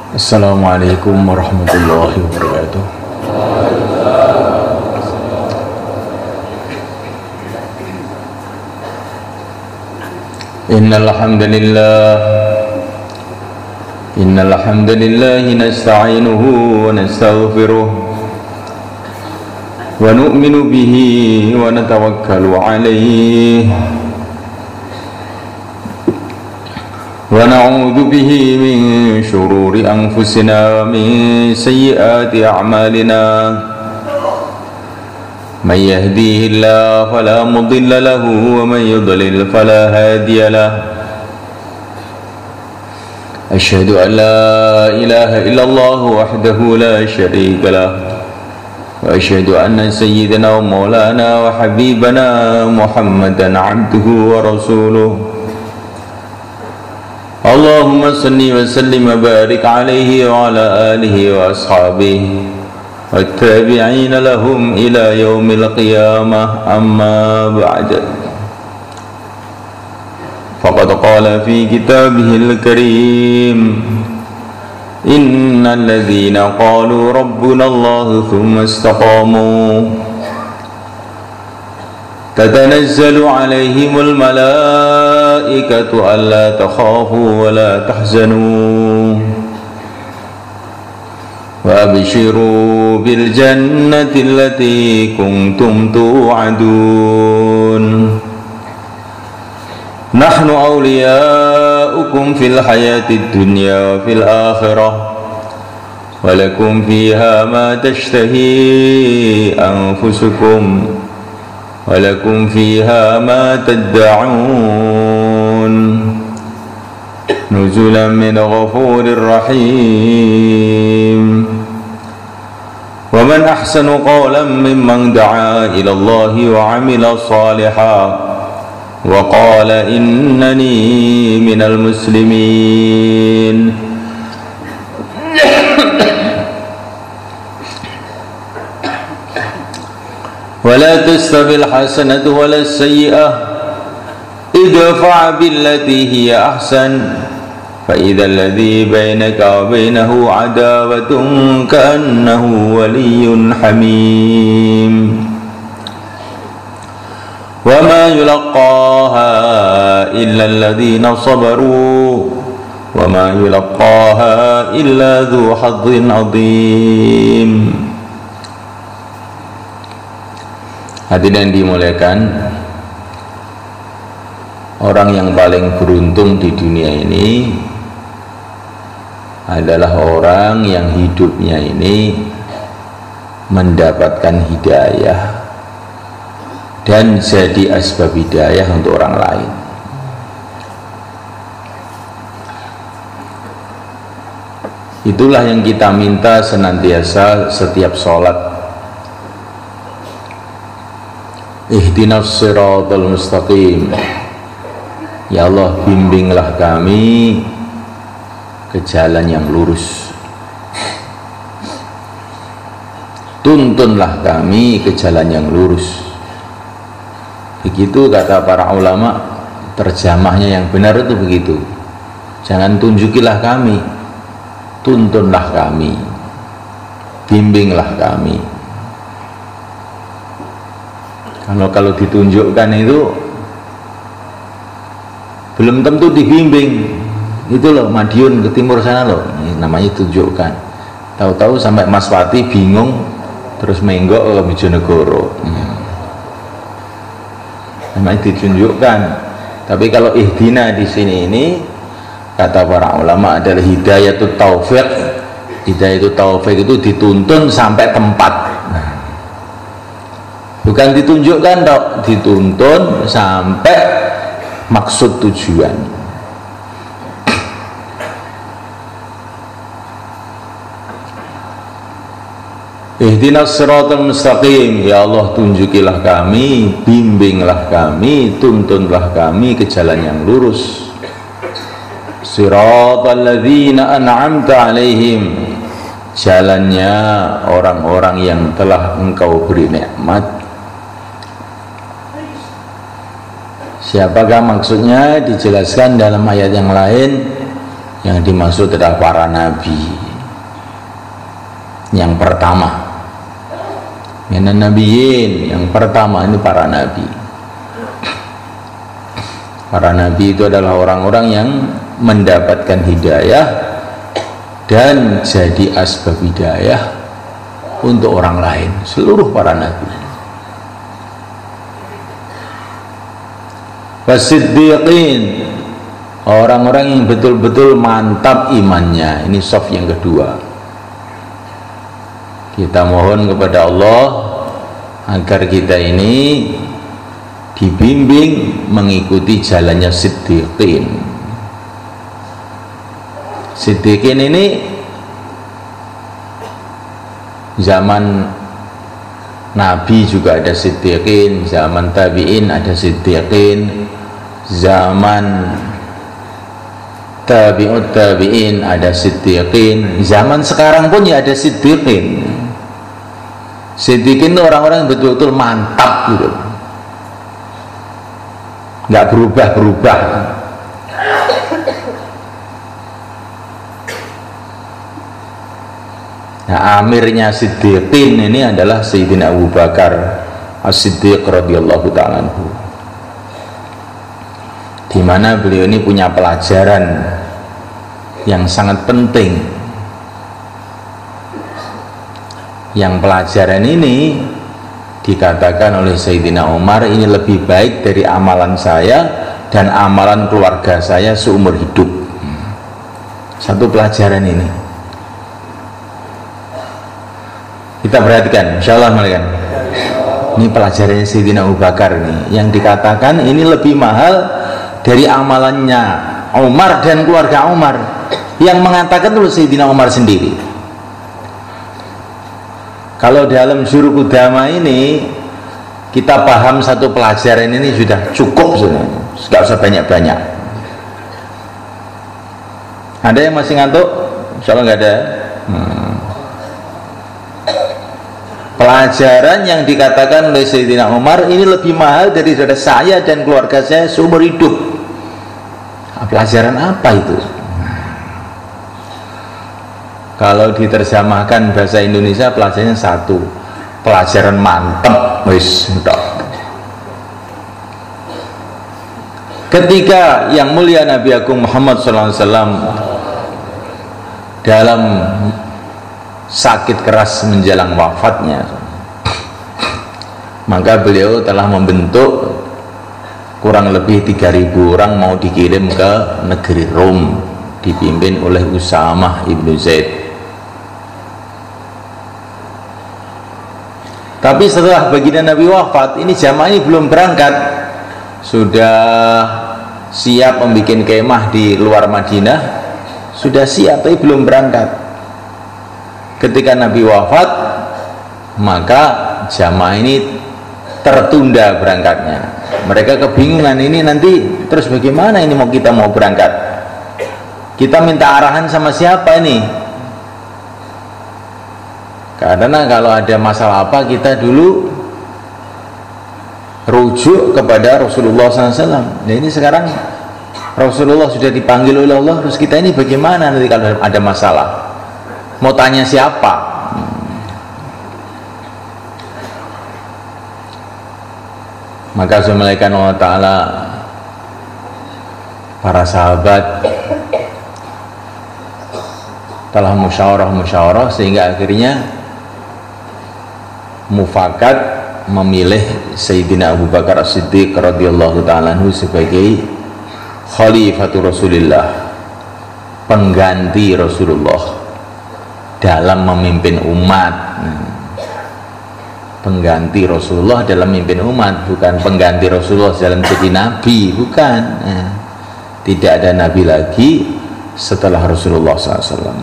Assalamualaikum warahmatullahi wabarakatuh. Innal hamdalillah nasta'inuhu wa nastaghfiruh wa nu'minu bihi wa natawakkalu alayhi wa na'udzu bihi min shururi anfusina wa min sayyiati a'malina man yahdihillahu fala mudilla lahu wa man yudlil fala hadiya lahu asyhadu an la ilaha illallah wahdahu la syarika lahu wa asyhadu anna sayyidana wa maulana wa habibana Muhammadan abduhu wa rasuluh. Allahumma salli wa sallim wa barik alaihi wa ala alihi wa ashabihi wa tabi'ina lahum ila yaumil qiyamah, amma ba'd. Faqad qala fi kitabihil karim innal ladzina qalu rabbuna Allah thumma istaqamu tatanazzalu alaihimul malaikatu alla takhafu wa la tahzanu wa abshiru bil jannati allati kuntum tu'adun nahnu awliyaukum fil hayatid dunya wa fil akhirah wa lakum fiha ma tashtahi anfusukum walakum fiha ma tad'un nuzulan min ghafurir rahim wa man ahsanu qawlan mimman da'a ila Allahi wa 'amila shalihan wa qala innani minal muslimin. ولا تستوي الحسنة ولا السيئة ادفع بالتي هي أحسن فإذا الذي بينك وبينه عداوة كأنه ولي حميم وما يلقاها إلا الذين صبروا وما يلقاها إلا ذو حظ عظيم. Hadirin yang dimuliakan, orang yang paling beruntung di dunia ini adalah orang yang hidupnya ini mendapatkan hidayah dan jadi asbab hidayah untuk orang lain. Itulah yang kita minta senantiasa setiap sholat. Ihdinas siratal mustaqim. Ya Allah, bimbinglah kami ke jalan yang lurus. Tuntunlah kami ke jalan yang lurus. Begitu kata para ulama, terjemahnya yang benar itu begitu. Jangan tunjukilah kami, tuntunlah kami, bimbinglah kami. Kalau ditunjukkan itu belum tentu dibimbing. Itu loh, Madiun ke timur sana loh, ini namanya tunjukkan. Tahu-tahu sampai Mas Wati bingung, terus menggok ke Bojonegoro. Namanya ditunjukkan. Tapi kalau ihdina di sini ini kata para ulama adalah hidayatut taufik. Hidayatut taufik itu dituntun sampai tempat. Bukan ditunjukkan dok, dituntun sampai maksud tujuan. Ihdinas siratal mustaqim. Ya Allah, tunjukilah kami, bimbinglah kami, tuntunlah kami ke jalan yang lurus. Siratal ladzina an'amta alaihim, jalannya orang-orang yang telah Engkau beri nikmat. Siapakah maksudnya? Dijelaskan dalam ayat yang lain, Yang dimaksud adalah para nabi. Yang pertama, minan nabiyyin, yang pertama ini para nabi. Para nabi itu adalah orang-orang yang mendapatkan hidayah dan jadi asbab hidayah untuk orang lain, seluruh para nabi. Wasiddiqin, orang-orang yang betul-betul mantap imannya. Ini soft yang kedua. Kita mohon kepada Allah agar kita ini dibimbing mengikuti jalannya siddiqin. Siddiqin ini zaman Nabi juga ada siddiqin, zaman tabi'in ada siddiqin, zaman tabi'ut tabi'in ada siddiqin, zaman sekarang pun ya ada siddiqin. Siddiqin itu orang-orang yang betul-betul mantap gitu, nggak berubah-berubah. Nah, amirnya siddiqin ini adalah Sayyidina Abu Bakar As-Siddiq radhiyallahu ta'ala anhu, di mana beliau ini punya pelajaran yang sangat penting. Yang pelajaran ini dikatakan oleh Sayyidina Umar, ini lebih baik dari amalan saya dan amalan keluarga saya seumur hidup. Satu pelajaran ini kita perhatikan, insyaallah malaikat. Ini pelajarannya Sayyidina Abu Bakar ini, yang dikatakan ini lebih mahal dari amalannya Umar dan keluarga Umar. Yang mengatakan itu Sayyidina Umar sendiri. Kalau dalam Syuruk Udama ini kita paham satu pelajaran ini sudah cukup sebenarnya, nggak usah banyak-banyak. Ada yang masih ngantuk? Insyaallah nggak ada. Pelajaran yang dikatakan oleh Sayyidina Umar ini lebih mahal dari saudara saya dan keluarga saya seumur hidup. Pelajaran apa itu? Kalau diterjemahkan bahasa Indonesia, pelajarannya satu, pelajaran mantep, wis. Ketika yang mulia Nabi Agung Muhammad SAW dalam sakit keras menjelang wafatnya, maka beliau telah membentuk kurang lebih 3.000 orang mau dikirim ke negeri Rom, dipimpin oleh Usamah ibnu Zaid. Tapi setelah baginda Nabi wafat, ini jamaah ini belum berangkat, sudah siap membuat kemah di luar Madinah, sudah siap tapi belum berangkat. Ketika Nabi wafat, maka jamaah ini tertunda berangkatnya. Mereka kebingungan, ini nanti terus bagaimana ini kita mau berangkat, kita minta arahan sama siapa ini? Karena kalau ada masalah apa, kita dulu rujuk kepada Rasulullah SAW. Nah ini sekarang Rasulullah sudah dipanggil oleh Allah, terus kita ini bagaimana nanti kalau ada masalah? Mau tanya siapa? Maka Assalamualaikum Allah Ta'ala, para sahabat telah musyawarah sehingga akhirnya mufakat memilih Sayyidina Abu Bakar As-Siddiq radhiyallahu ta'ala anhu sebagai Khalifatul Rasulillah, pengganti Rasulullah dalam memimpin umat. Pengganti Rasulullah dalam memimpin umat, bukan pengganti Rasulullah dalam jadi nabi, bukan. Tidak ada nabi lagi setelah Rasulullah SAW.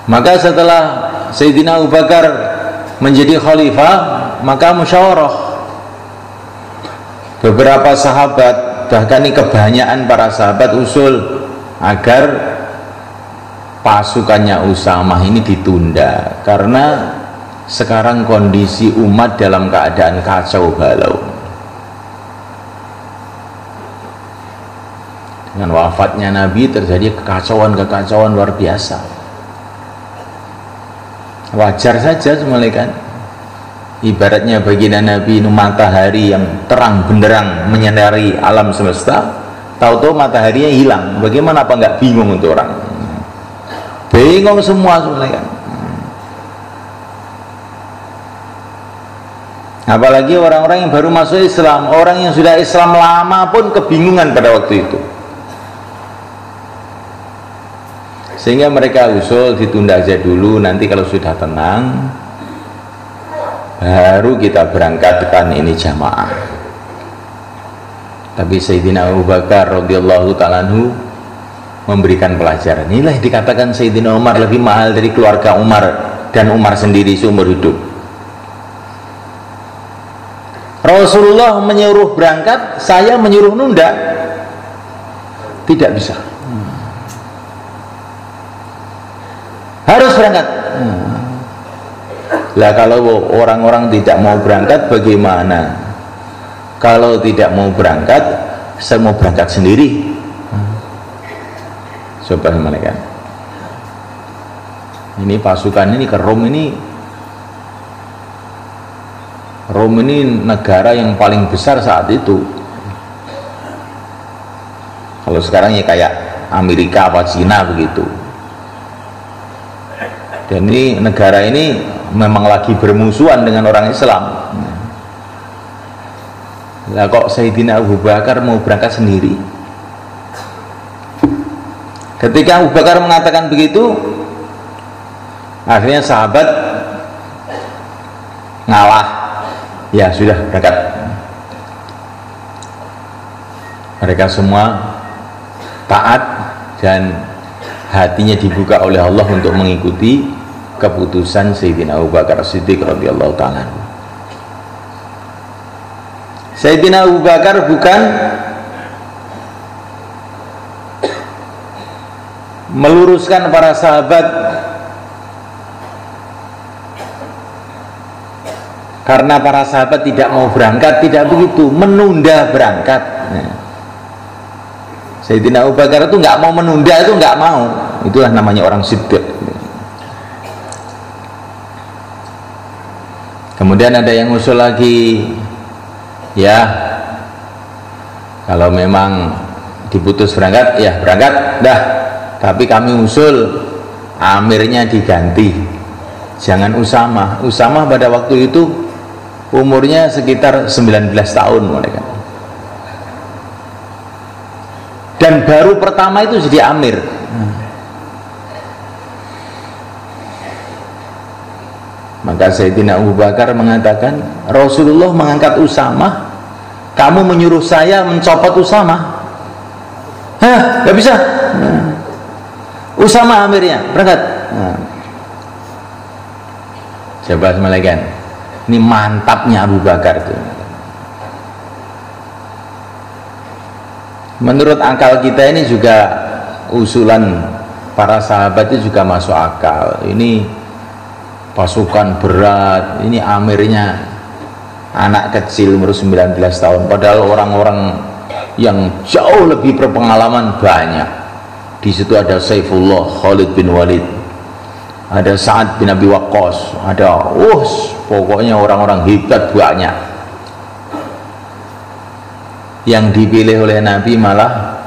Maka setelah Sayyidina Abu Bakar menjadi khalifah, maka musyawarah. Beberapa sahabat, bahkan ini kebanyakan para sahabat usul agar pasukannya Usamah ini ditunda, karena sekarang kondisi umat dalam keadaan kacau balau. Dengan wafatnya Nabi terjadi kekacauan luar biasa. Wajar saja semuanya kan. Ibaratnya baginda Nabi itu matahari yang terang benderang menyinari alam semesta, tahu-tahu mataharinya hilang. Bagaimana, apa nggak bingung untuk orang? Bingung semua semuanya kan. Apalagi orang-orang yang baru masuk Islam, orang yang sudah Islam lama pun kebingungan pada waktu itu. Sehingga mereka usul ditunda aja dulu, nanti kalau sudah tenang baru kita berangkatkan ini jamaah. Tapi Sayyidina Abu Bakar radhiyallahu ta'ala anhu memberikan pelajaran. Inilah dikatakan Sayyidina Umar lebih mahal dari keluarga Umar dan Umar sendiri seumur hidup. Rasulullah menyuruh berangkat, saya menyuruh nunda, tidak bisa. Harus berangkat. Lah kalau orang-orang tidak mau berangkat bagaimana? Kalau tidak mau berangkat, saya mau berangkat sendiri. Coba gimana kan? Ini pasukan ini ke Rom ini. Rom ini negara yang paling besar saat itu. Kalau sekarang ya kayak Amerika apa Cina begitu. Dan ini negara ini memang lagi bermusuhan dengan orang Islam. Lah kok Sayyidina Abu Bakar mau berangkat sendiri? Ketika Abu Bakar mengatakan begitu, akhirnya sahabat ngalah. Ya sudah, berangkat. Mereka semua taat dan hatinya dibuka oleh Allah untuk mengikuti keputusan Sayyidina Abu Bakar Siddiq radhiyallahu ta'ala. Sayyidina Abu Bakar bukan meluruskan para sahabat karena para sahabat tidak mau berangkat, tidak begitu, menunda berangkat. Sayyidina Abu Bakar itu nggak mau menunda, itu nggak mau. Itulah namanya orang siddiq. Kemudian ada yang usul lagi, ya kalau memang diputus berangkat, ya berangkat dah. Tapi kami usul amirnya diganti, jangan Usamah. Usamah pada waktu itu umurnya sekitar 19 tahun mereka. Dan baru pertama itu jadi amir. Maka Sayyidina Abu Bakar mengatakan, Rasulullah mengangkat Usamah, kamu menyuruh saya mencopot Usamah? Hah, gak bisa. Usamah amirnya, berangkat. Coba semalakan. Ini mantapnya Abu Bakar itu. Menurut akal kita ini juga usulan para sahabat itu juga masuk akal. Ini pasukan berat, ini amirnya anak kecil umur 19 tahun, padahal orang-orang yang jauh lebih berpengalaman banyak. Di situ ada Saifullah, Khalid bin Walid, ada Sa'ad bin Abi Waqqas, ada pokoknya orang-orang hebat banyak. Yang dipilih oleh Nabi malah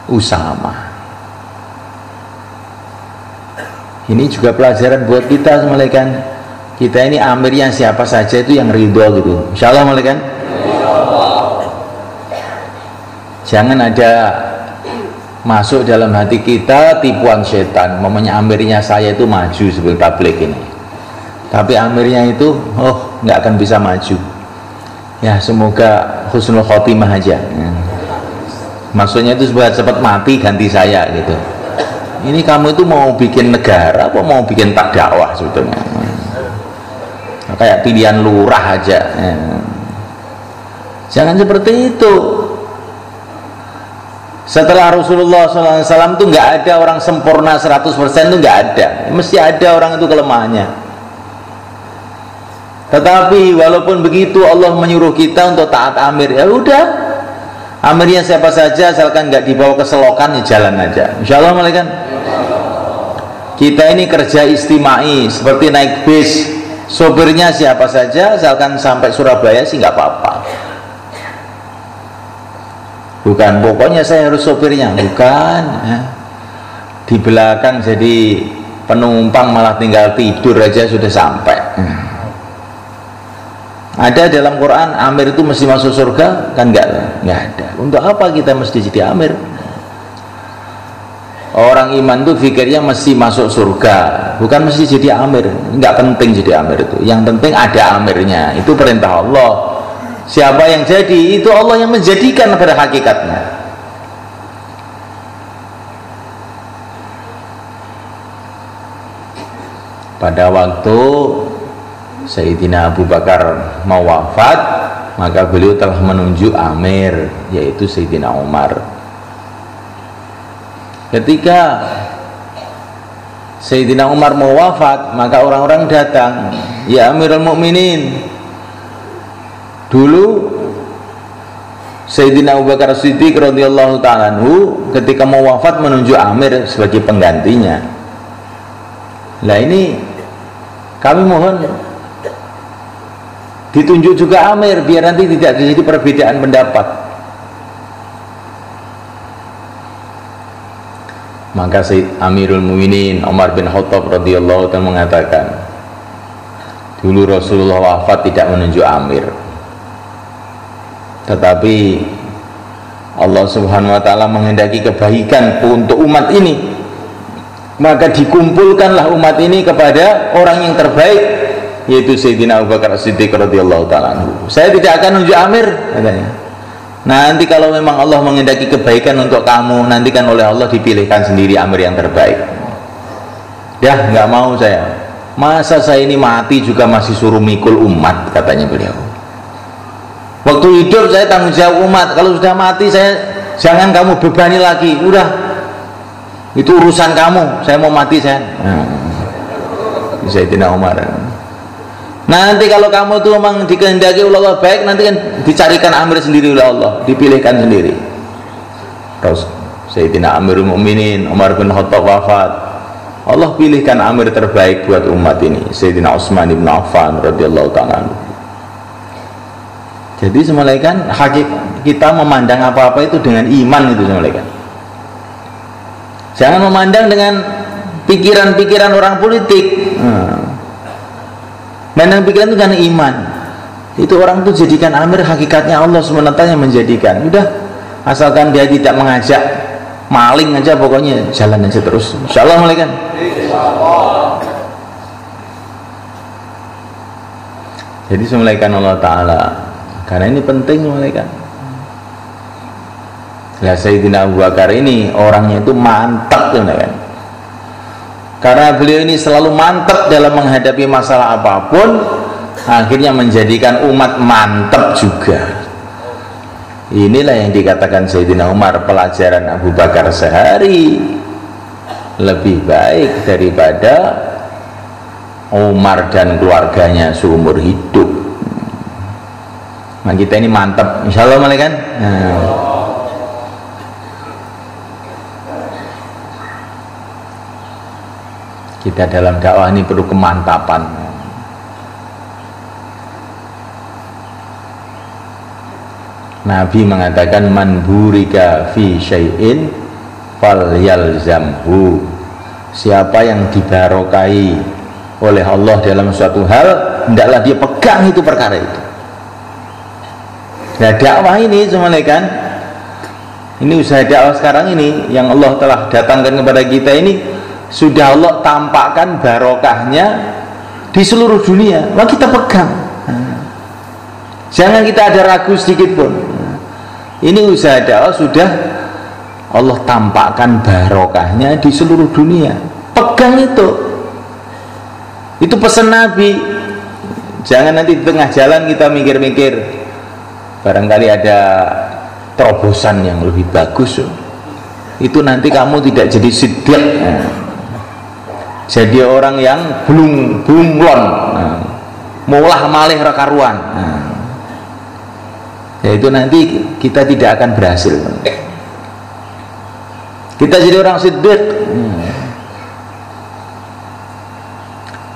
Usamah. Ini juga pelajaran buat kita semalekan. Kita ini amirnya siapa saja itu yang ridho gitu. Insyaallah semalekan. Jangan ada masuk dalam hati kita tipuan setan, mamanya amirnya saya itu maju sebelum tabligh ini, tapi amirnya itu nggak akan bisa maju. Ya semoga husnul khotimah aja. Maksudnya itu supaya cepat mati ganti saya gitu. Ini kamu itu mau bikin negara apa mau bikin tak dakwah sebetulnya? Kayak pilihan lurah aja. Jangan seperti itu. Setelah Rasulullah SAW itu nggak ada orang sempurna 100%, itu nggak ada. Mesti ada orang itu kelemahannya. Tetapi walaupun begitu Allah menyuruh kita untuk taat amir, ya udah, Amirnya siapa saja, asalkan nggak dibawa ke selokan, ya jalan aja. Insya Allah malaikat. Kita ini kerja istimai, seperti naik bis. Sopirnya siapa saja, asalkan sampai Surabaya sih nggak apa-apa. Bukan, pokoknya saya harus sopirnya. Bukan. Ya. Di belakang jadi penumpang malah tinggal tidur aja sudah sampai. Ada dalam Quran amir itu mesti masuk surga? Kan enggak ada. Untuk apa kita mesti jadi amir? Orang iman itu pikirnya mesti masuk surga, bukan mesti jadi amir. Enggak penting jadi amir itu. Yang penting ada amirnya. Itu perintah Allah. Siapa yang jadi, itu Allah yang menjadikan pada hakikatnya. Pada waktu Sayyidina Abu Bakar mau wafat, maka beliau telah menunjuk amir, yaitu Sayyidina Umar. Ketika Sayyidina Umar mau wafat, maka orang-orang datang, ya Amirul Mukminin. Dulu Sayyidina Abu Bakar Siddiq radhiyallahu ta'ala anhu ketika mau wafat menunjuk amir sebagai penggantinya. Nah ini kami mohon ditunjuk juga amir biar nanti tidak terjadi perbedaan pendapat. Maka Amirul Mukminin Umar bin Khattab radhiyallahu ta'ala mengatakan, dulu Rasulullah wafat tidak menunjuk amir, tetapi Allah Subhanahu wa ta'ala menghendaki kebaikan untuk umat ini, maka dikumpulkanlah umat ini kepada orang yang terbaik, yaitu Sayyidina Abu Bakar Siddiq radhiyallahu ta'ala anhu. Saya tidak akan nunjuk amir, katanya. Nanti kalau memang Allah menghendaki kebaikan untuk kamu, nanti kan oleh Allah dipilihkan sendiri amir yang terbaik. Ya nggak mau saya. Masa saya ini mati juga masih suruh mikul umat, katanya beliau. Waktu hidup saya tanggung jawab umat, kalau sudah mati saya jangan kamu bebani lagi. Udah, itu urusan kamu, saya mau mati saya. Sayyidina Umar. Nanti kalau kamu tuh memang dikehendaki oleh Allah baik, nanti kan dicarikan amir sendiri oleh Allah, dipilihkan sendiri. Terus Sayyidina Amirul Mukminin Umar bin Khattab wafat, Allah pilihkan amir terbaik buat umat ini, Sayyidina Utsman bin Affan radhiyallahu ta'ala. Jadi semulaikan hakikat kita memandang apa-apa itu dengan iman, itu semulaikan. Jangan memandang dengan pikiran-pikiran orang politik. Memandang pikiran itu karena iman. Itu orang itu jadikan amir, hakikatnya Allah SWT yang menjadikan. Udah, asalkan dia tidak mengajak maling aja, pokoknya jalan aja terus. Insyaallah malaikat. Jadi semulaikan Allah Ta'ala, karena ini penting malaikat. Nah, Sayyidina Abu Bakar ini orangnya itu mantap, kan? Karena beliau ini selalu mantap dalam menghadapi masalah apapun, akhirnya menjadikan umat mantap juga. Inilah yang dikatakan Sayyidina Umar, pelajaran Abu Bakar sehari lebih baik daripada Umar dan keluarganya seumur hidup. Nah, kita ini mantap, insya Allah malaikat. Kita dalam dakwah ini perlu kemantapan. Nabi mengatakan, man burika fi syai'in falyalzamhu. Siapa yang dibarokai oleh Allah dalam suatu hal, hendaklah dia pegang itu perkara itu. Nah, dakwah ini semulaikan, ini usaha dakwah sekarang ini yang Allah telah datangkan kepada kita ini, sudah Allah tampakkan barokahnya di seluruh dunia. Maka kita pegang. Jangan kita ada ragu sedikit pun. Ini usaha dakwah sudah Allah tampakkan barokahnya di seluruh dunia. Pegang itu. Itu pesan Nabi. Jangan nanti di tengah jalan kita mikir-mikir, barangkali ada terobosan yang lebih bagus. Itu nanti kamu tidak jadi siddiq. Jadi orang yang belum bunglon, mulah malih rekaruan. yaitu nanti kita tidak akan berhasil. Kita jadi orang siddiq.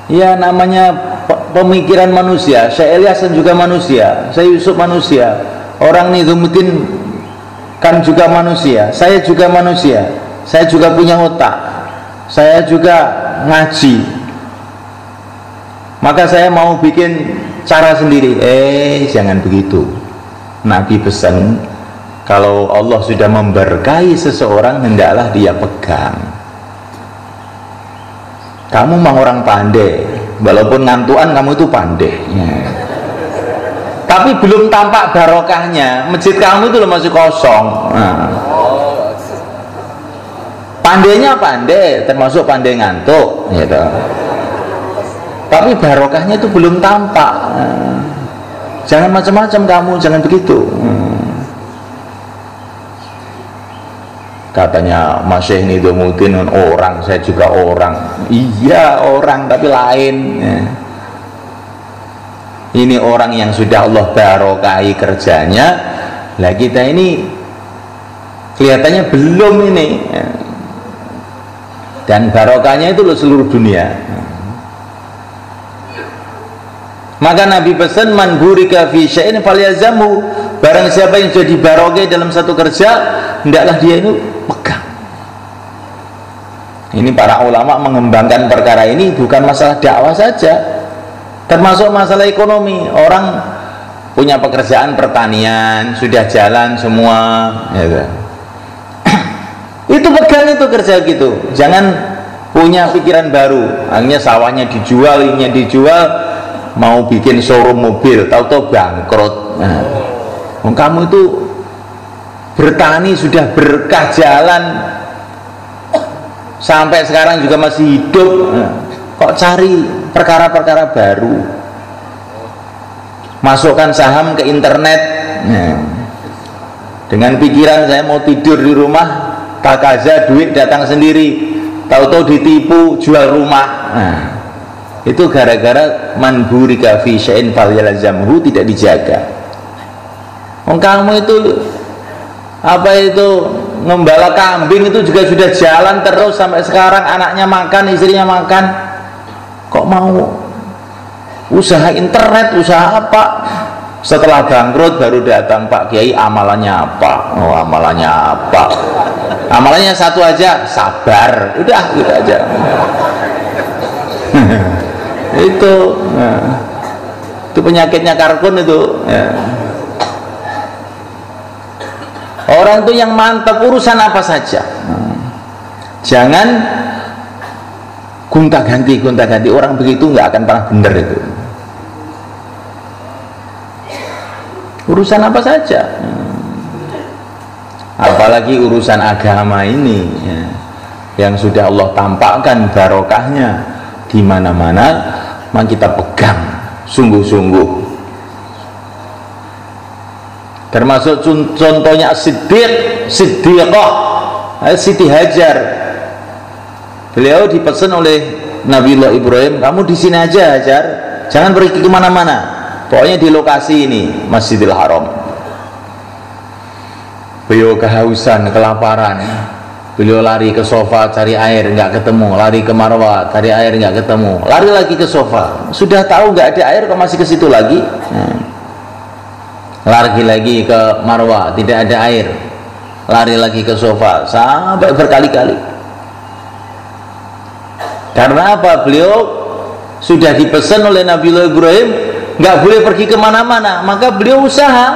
Ya namanya pemikiran manusia. Syekh Ilyasan juga manusia, Syekh Yusuf manusia, orang Nizumuddin kan juga manusia, saya juga manusia, saya juga punya otak, saya juga ngaji, maka saya mau bikin cara sendiri. Jangan begitu. Nabi pesan, kalau Allah sudah memberkahi seseorang, hendaklah dia pegang. Kamu mah orang pandai, walaupun ngantuan kamu itu pandai ya. Tapi belum tampak barokahnya. Masjid kamu itu masih kosong. Pandainya pandai, termasuk pandai ngantuk gitu. Tapi barokahnya itu belum tampak. Jangan macam-macam kamu, jangan begitu. Katanya Mas Syekh Nizumuddin orang, saya juga orang. Iya orang, tapi lain ya. Ini orang yang sudah Allah barokahi kerjanya. Lah kita ini kelihatannya belum ini ya. Dan barokahnya itu loh seluruh dunia. Maka Nabi pesan, man burika fi syai'in falyazamhu. Barang siapa yang sudah dibarokai dalam satu kerja, hendaklah dia itu pegang. Ini para ulama mengembangkan perkara ini bukan masalah dakwah saja, termasuk masalah ekonomi. Orang punya pekerjaan pertanian, sudah jalan semua ya. Itu pegang itu kerja gitu. Jangan punya pikiran baru, akhirnya sawahnya dijual, ininya dijual, mau bikin showroom mobil, tahu-tahu bangkrut. Nah, kamu itu bertani sudah berkah jalan sampai sekarang juga masih hidup, kok cari perkara-perkara baru, masukkan saham ke internet dengan pikiran saya mau tidur di rumah, takaza duit datang sendiri, tahu-tahu ditipu jual rumah. Itu gara-gara man burika fi syai'in falyalzamhu, tidak dijaga. Kamu itu apa itu ngembala kambing itu juga sudah jalan terus sampai sekarang, anaknya makan, istrinya makan, kok mau usaha internet, usaha apa? Setelah bangkrut baru datang, Pak Kiai amalannya apa? Oh amalannya apa? Amalannya satu aja, sabar. Udah gitu aja. Itu penyakitnya Karkun itu ya. Orang itu yang mantap urusan apa saja, jangan gonta-ganti. Orang begitu nggak akan pernah benar itu. Urusan apa saja, apalagi urusan agama ini ya, yang sudah Allah tampakkan barokahnya di mana-mana, maka kita pegang sungguh-sungguh. Termasuk contohnya Siddiqah, Siti Hajar. Beliau dipesan oleh Nabiullah Ibrahim, kamu di sini aja Hajar, jangan pergi kemana-mana, pokoknya di lokasi ini Masjidil Haram. Beliau kehausan, kelaparan, beliau lari ke sofa cari air, nggak ketemu, lari ke Marwah cari air, nggak ketemu, lari lagi ke sofa, sudah tahu nggak ada air kok masih ke situ lagi. Lari lagi ke Marwah, tidak ada air, lari lagi ke sofa, sampai berkali-kali. Karena apa? Beliau sudah dipesan oleh Nabiullah Ibrahim nggak boleh pergi kemana-mana, maka beliau usaha,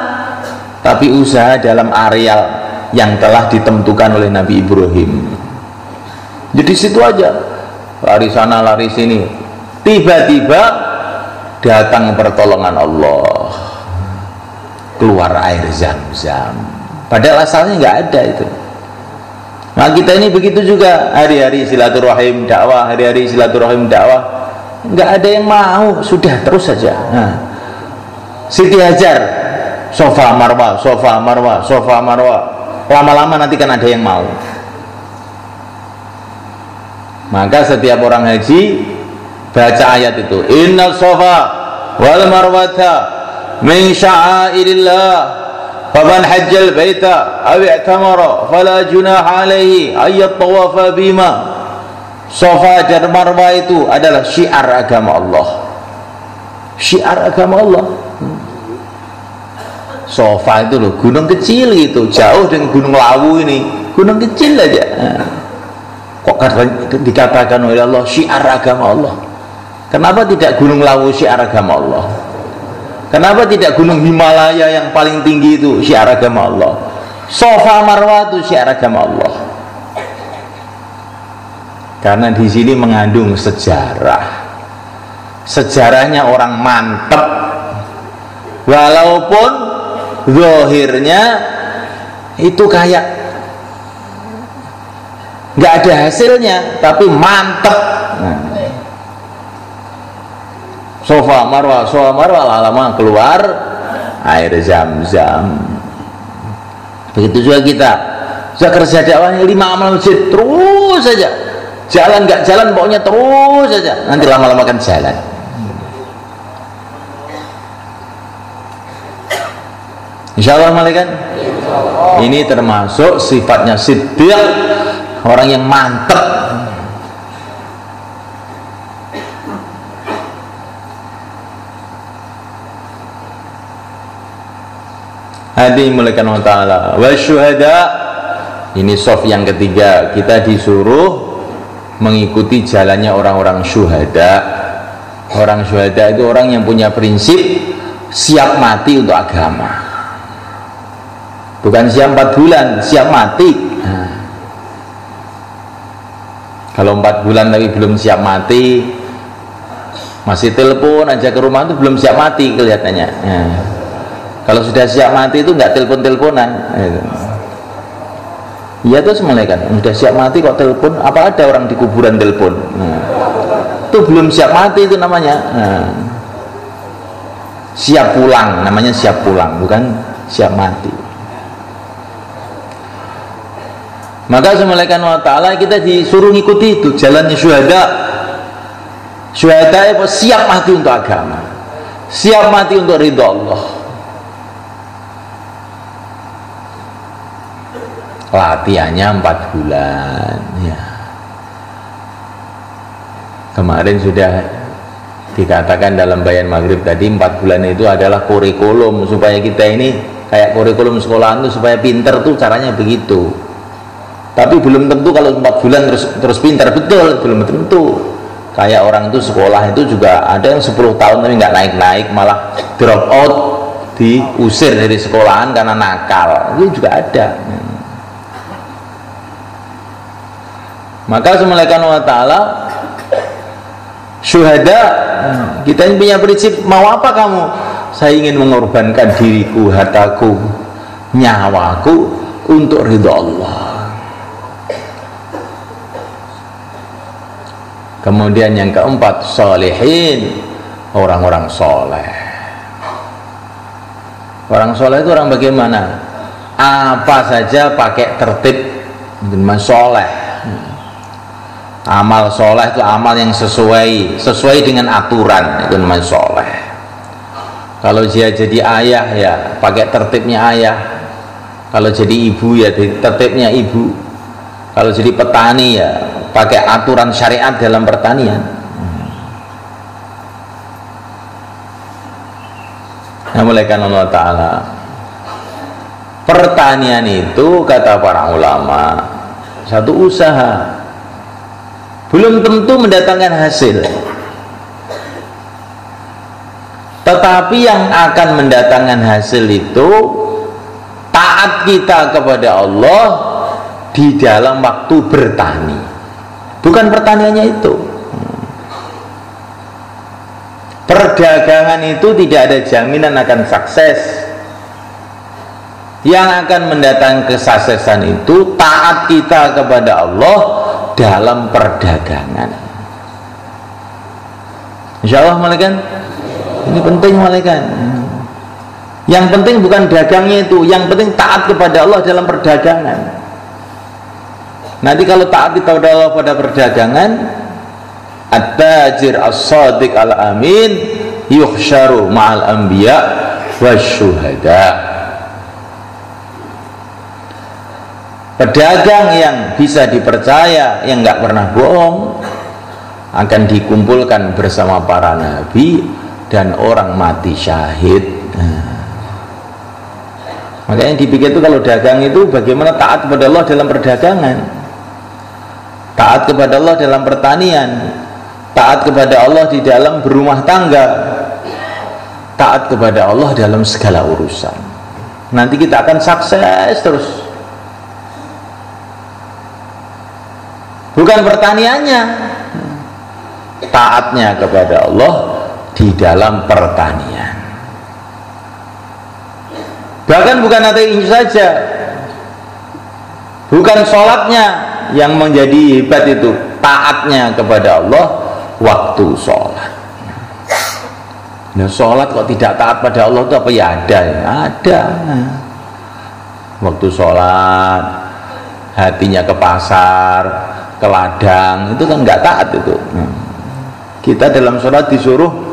tapi usaha dalam areal yang telah ditentukan oleh Nabi Ibrahim. Jadi situ aja, lari sana lari sini, tiba-tiba datang pertolongan Allah, keluar air Zam-Zam, padahal asalnya nggak ada itu. Nah kita ini begitu juga, hari-hari silaturahim dakwah, nggak ada yang mau, sudah terus saja. Nah, Siti Hajar sofa Marwah, lama-lama nanti kan ada yang mau. Maka setiap orang haji baca ayat itu, innal sofa wal marwata min sya'airillah faman hajjal baita aw i'tamara fala junaha alaihi ayat tawafa bima. Safa dan Marwah itu adalah syiar agama Allah. Syiar agama Allah. Safa itu loh, gunung kecil gitu, jauh dengan Gunung Lawu ini, gunung kecil aja. Kok dikatakan oleh Allah syiar agama Allah? Kenapa tidak Gunung Lawu syiar agama Allah? Kenapa tidak Gunung Himalaya yang paling tinggi itu syiar agama Allah? Safa Marwah itu syiar agama Allah. Karena di sini mengandung sejarah. Sejarahnya orang mantep, walaupun zahirnya itu kayak nggak ada hasilnya, tapi mantep. Safa Marwah lama keluar air Zam-Zam. Begitu juga kita kerja dakwahnya 5 amal masjid terus saja, jalan nggak jalan pokoknya terus saja, nanti lama-lama kan jalan. Insyaallah malaikat. Ini termasuk sifatnya siddiq, orang yang mantep. Hadi mulaikan Allah Ta'ala wa syuhada. Ini soft yang ketiga, kita disuruh mengikuti jalannya orang-orang syuhada. Orang syuhada itu orang yang punya prinsip siap mati untuk agama, bukan siap 4 bulan, siap mati. Kalau 4 bulan tapi belum siap mati, masih telepon aja ke rumah itu belum siap mati kelihatannya. Kalau sudah siap mati itu nggak telepon-teleponan. Iya terus malaikat, sudah siap mati kok telepon? Apa ada orang di kuburan telepon? Itu belum siap mati itu namanya. Siap pulang, namanya siap pulang, bukan siap mati. Maka semalakan Allah Ta'ala kita disuruh ngikuti itu jalannya syuhada. Syuhada itu siap mati untuk agama, siap mati untuk ridha Allah. Latihannya 4 bulan ya. Kemarin sudah dikatakan dalam bayan maghrib tadi, 4 bulan itu adalah kurikulum supaya kita ini kayak kurikulum sekolahan itu supaya pinter tuh caranya begitu. Tapi belum tentu kalau 4 bulan terus pinter, betul, belum tentu. Kayak orang itu sekolah itu juga ada yang 10 tahun tapi nggak naik-naik, malah drop out, diusir dari sekolahan karena nakal, itu juga ada. Maka semalakan Allah Ta'ala syuhada, kita ini punya prinsip, mau apa kamu? Saya ingin mengorbankan diriku, hartaku, nyawaku untuk ridha Allah. Kemudian yang keempat, sholihin, orang-orang soleh. Orang soleh itu orang bagaimana? Apa saja pakai tertib, dengan soleh. Amal soleh itu amal yang sesuai dengan aturan, itu namanya soleh. Kalau dia jadi ayah ya pakai tertibnya ayah, kalau jadi ibu ya tertibnya ibu, kalau jadi petani ya pakai aturan syariat dalam pertanian. Nah, mulaikan Allah Ta'ala, pertanian itu kata para ulama satu usaha, belum tentu mendatangkan hasil, tetapi yang akan mendatangkan hasil itu taat kita kepada Allah di dalam waktu bertani, bukan pertaniannya itu. Perdagangan itu tidak ada jaminan akan sukses. Yang akan mendatangkan kesuksesan itu taat kita kepada Allah dalam perdagangan. Insyaallah malaikat. Ini penting malaikat. Yang penting bukan dagangnya itu, yang penting taat kepada Allah dalam perdagangan. Nanti kalau taat kepada Allah pada perdagangan, at-tajir as-sadiq al-amin yuhsyaru ma'al anbiya wasyuhada. Pedagang yang bisa dipercaya, yang nggak pernah bohong, akan dikumpulkan bersama para nabi dan orang mati syahid. Makanya dipikir itu kalau dagang itu bagaimana taat kepada Allah dalam perdagangan, taat kepada Allah dalam pertanian, taat kepada Allah di dalam berumah tangga, taat kepada Allah dalam segala urusan. Nanti kita akan sukses terus. Bukan pertaniannya, taatnya kepada Allah di dalam pertanian. Bahkan bukan itu saja, bukan sholatnya yang menjadi hebat, itu taatnya kepada Allah waktu sholat. Nah, sholat kok tidak taat pada Allah itu apa ya? Ada. Waktu sholat hatinya ke pasar, ke ladang, itu kan nggak taat itu. Kita dalam sholat disuruh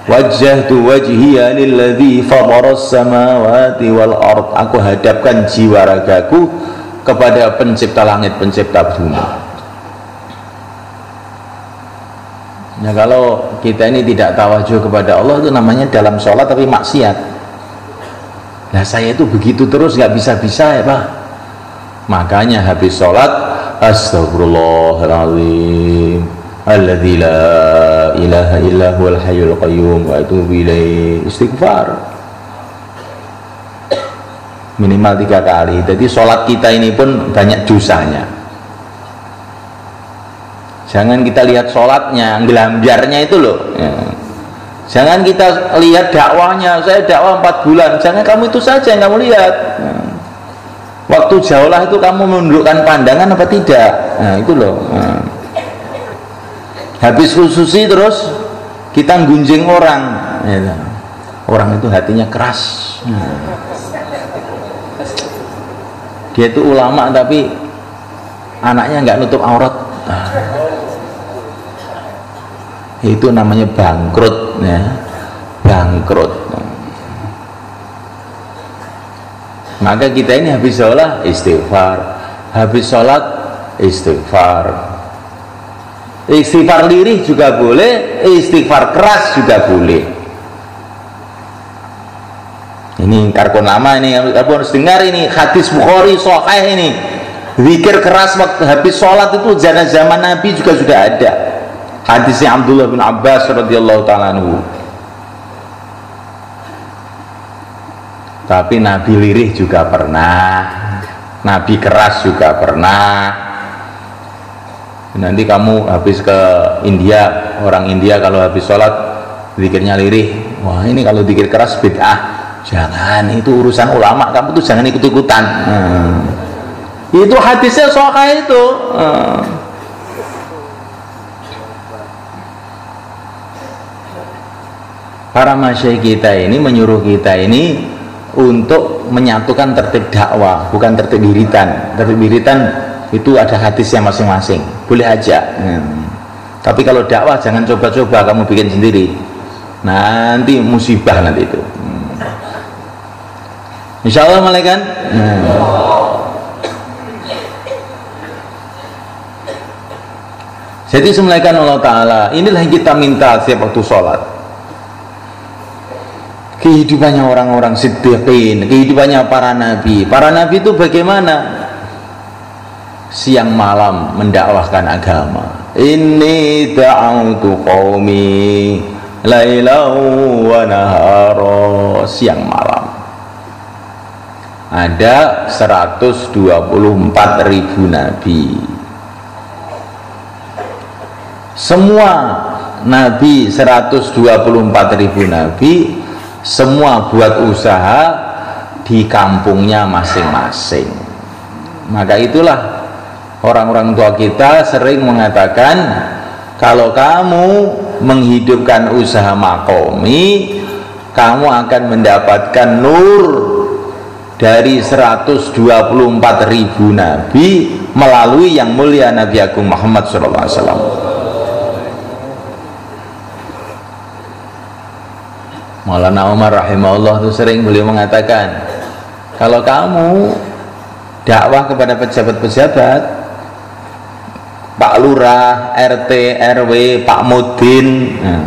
wajjahtu wajhiya lilladzi fataras samawati wal ard, aku hadapkan jiwa ragaku kepada pencipta langit, pencipta bumi. Nah, kalau kita ini tidak tawajuh kepada Allah, itu namanya dalam sholat tapi maksiat. Nah, saya itu begitu terus nggak bisa-bisa ya Pak. Makanya habis sholat astagfirullahaladzim alladzi la ilaha illa huwal hayyul qayyum wa atubu ilaihi, istighfar minimal 3 kali. Jadi sholat kita ini pun banyak dosanya. Jangan kita lihat sholatnya, gelamjarnya itu loh ya. Jangan kita lihat dakwahnya, saya dakwah 4 bulan, jangan kamu itu saja yang kamu lihat ya. Waktu jauhlah itu kamu menundukkan pandangan apa tidak, nah itu loh ya. Habis khususi terus kita gunjing orang ya. Orang itu hatinya keras ya. Dia itu ulama tapi anaknya nggak nutup aurat, itu namanya bangkrut ya. Bangkrut. Maka kita ini habis sholat istighfar, habis sholat istighfar. Istighfar lirih juga boleh, istighfar keras juga boleh. Ini karkon lama ini, kamu harus dengar ini hadis Bukhari sahih ini. Zikir keras waktu habis sholat itu zaman Nabi juga sudah ada. Hadisnya Abdullah bin Abbas radhiyallahu ta'ala anhu. Tapi Nabi lirih juga pernah, Nabi keras juga pernah. Nanti kamu habis ke India, orang India kalau habis sholat zikirnya lirih, wah ini kalau zikir keras bid'ah. Jangan, itu urusan ulama, kamu tuh jangan ikut-ikutan. Itu hadisnya sahih itu. Para masyayikh kita ini menyuruh kita ini untuk menyatukan tertib dakwah, bukan tertib wiridan. Tertib wiridan itu ada hadisnya masing-masing, boleh aja. Tapi kalau dakwah jangan coba-coba kamu bikin sendiri, nanti musibah nanti itu. Insya Allah malaikat. Jadi semulaikan Allah Ta'ala, inilah yang kita minta setiap waktu sholat. Kehidupannya orang-orang siddiqin, kehidupannya para nabi. Para nabi itu bagaimana? Siang malam mendakwahkan agama. Inni da'autu qaumi lailau wa nahara, siang malam. Ada 124.000 nabi. Semua nabi, 124.000 nabi, semua buat usaha di kampungnya masing-masing. Maka itulah orang-orang tua kita sering mengatakan, kalau kamu menghidupkan usaha makomi, kamu akan mendapatkan nur dari 124.000 nabi melalui yang mulia Nabi Agung Muhammad SAW. Maulana Umar rahimahullah itu sering beliau mengatakan, kalau kamu dakwah kepada pejabat-pejabat, Pak Lurah, RT, RW, Pak Mudin. Nah,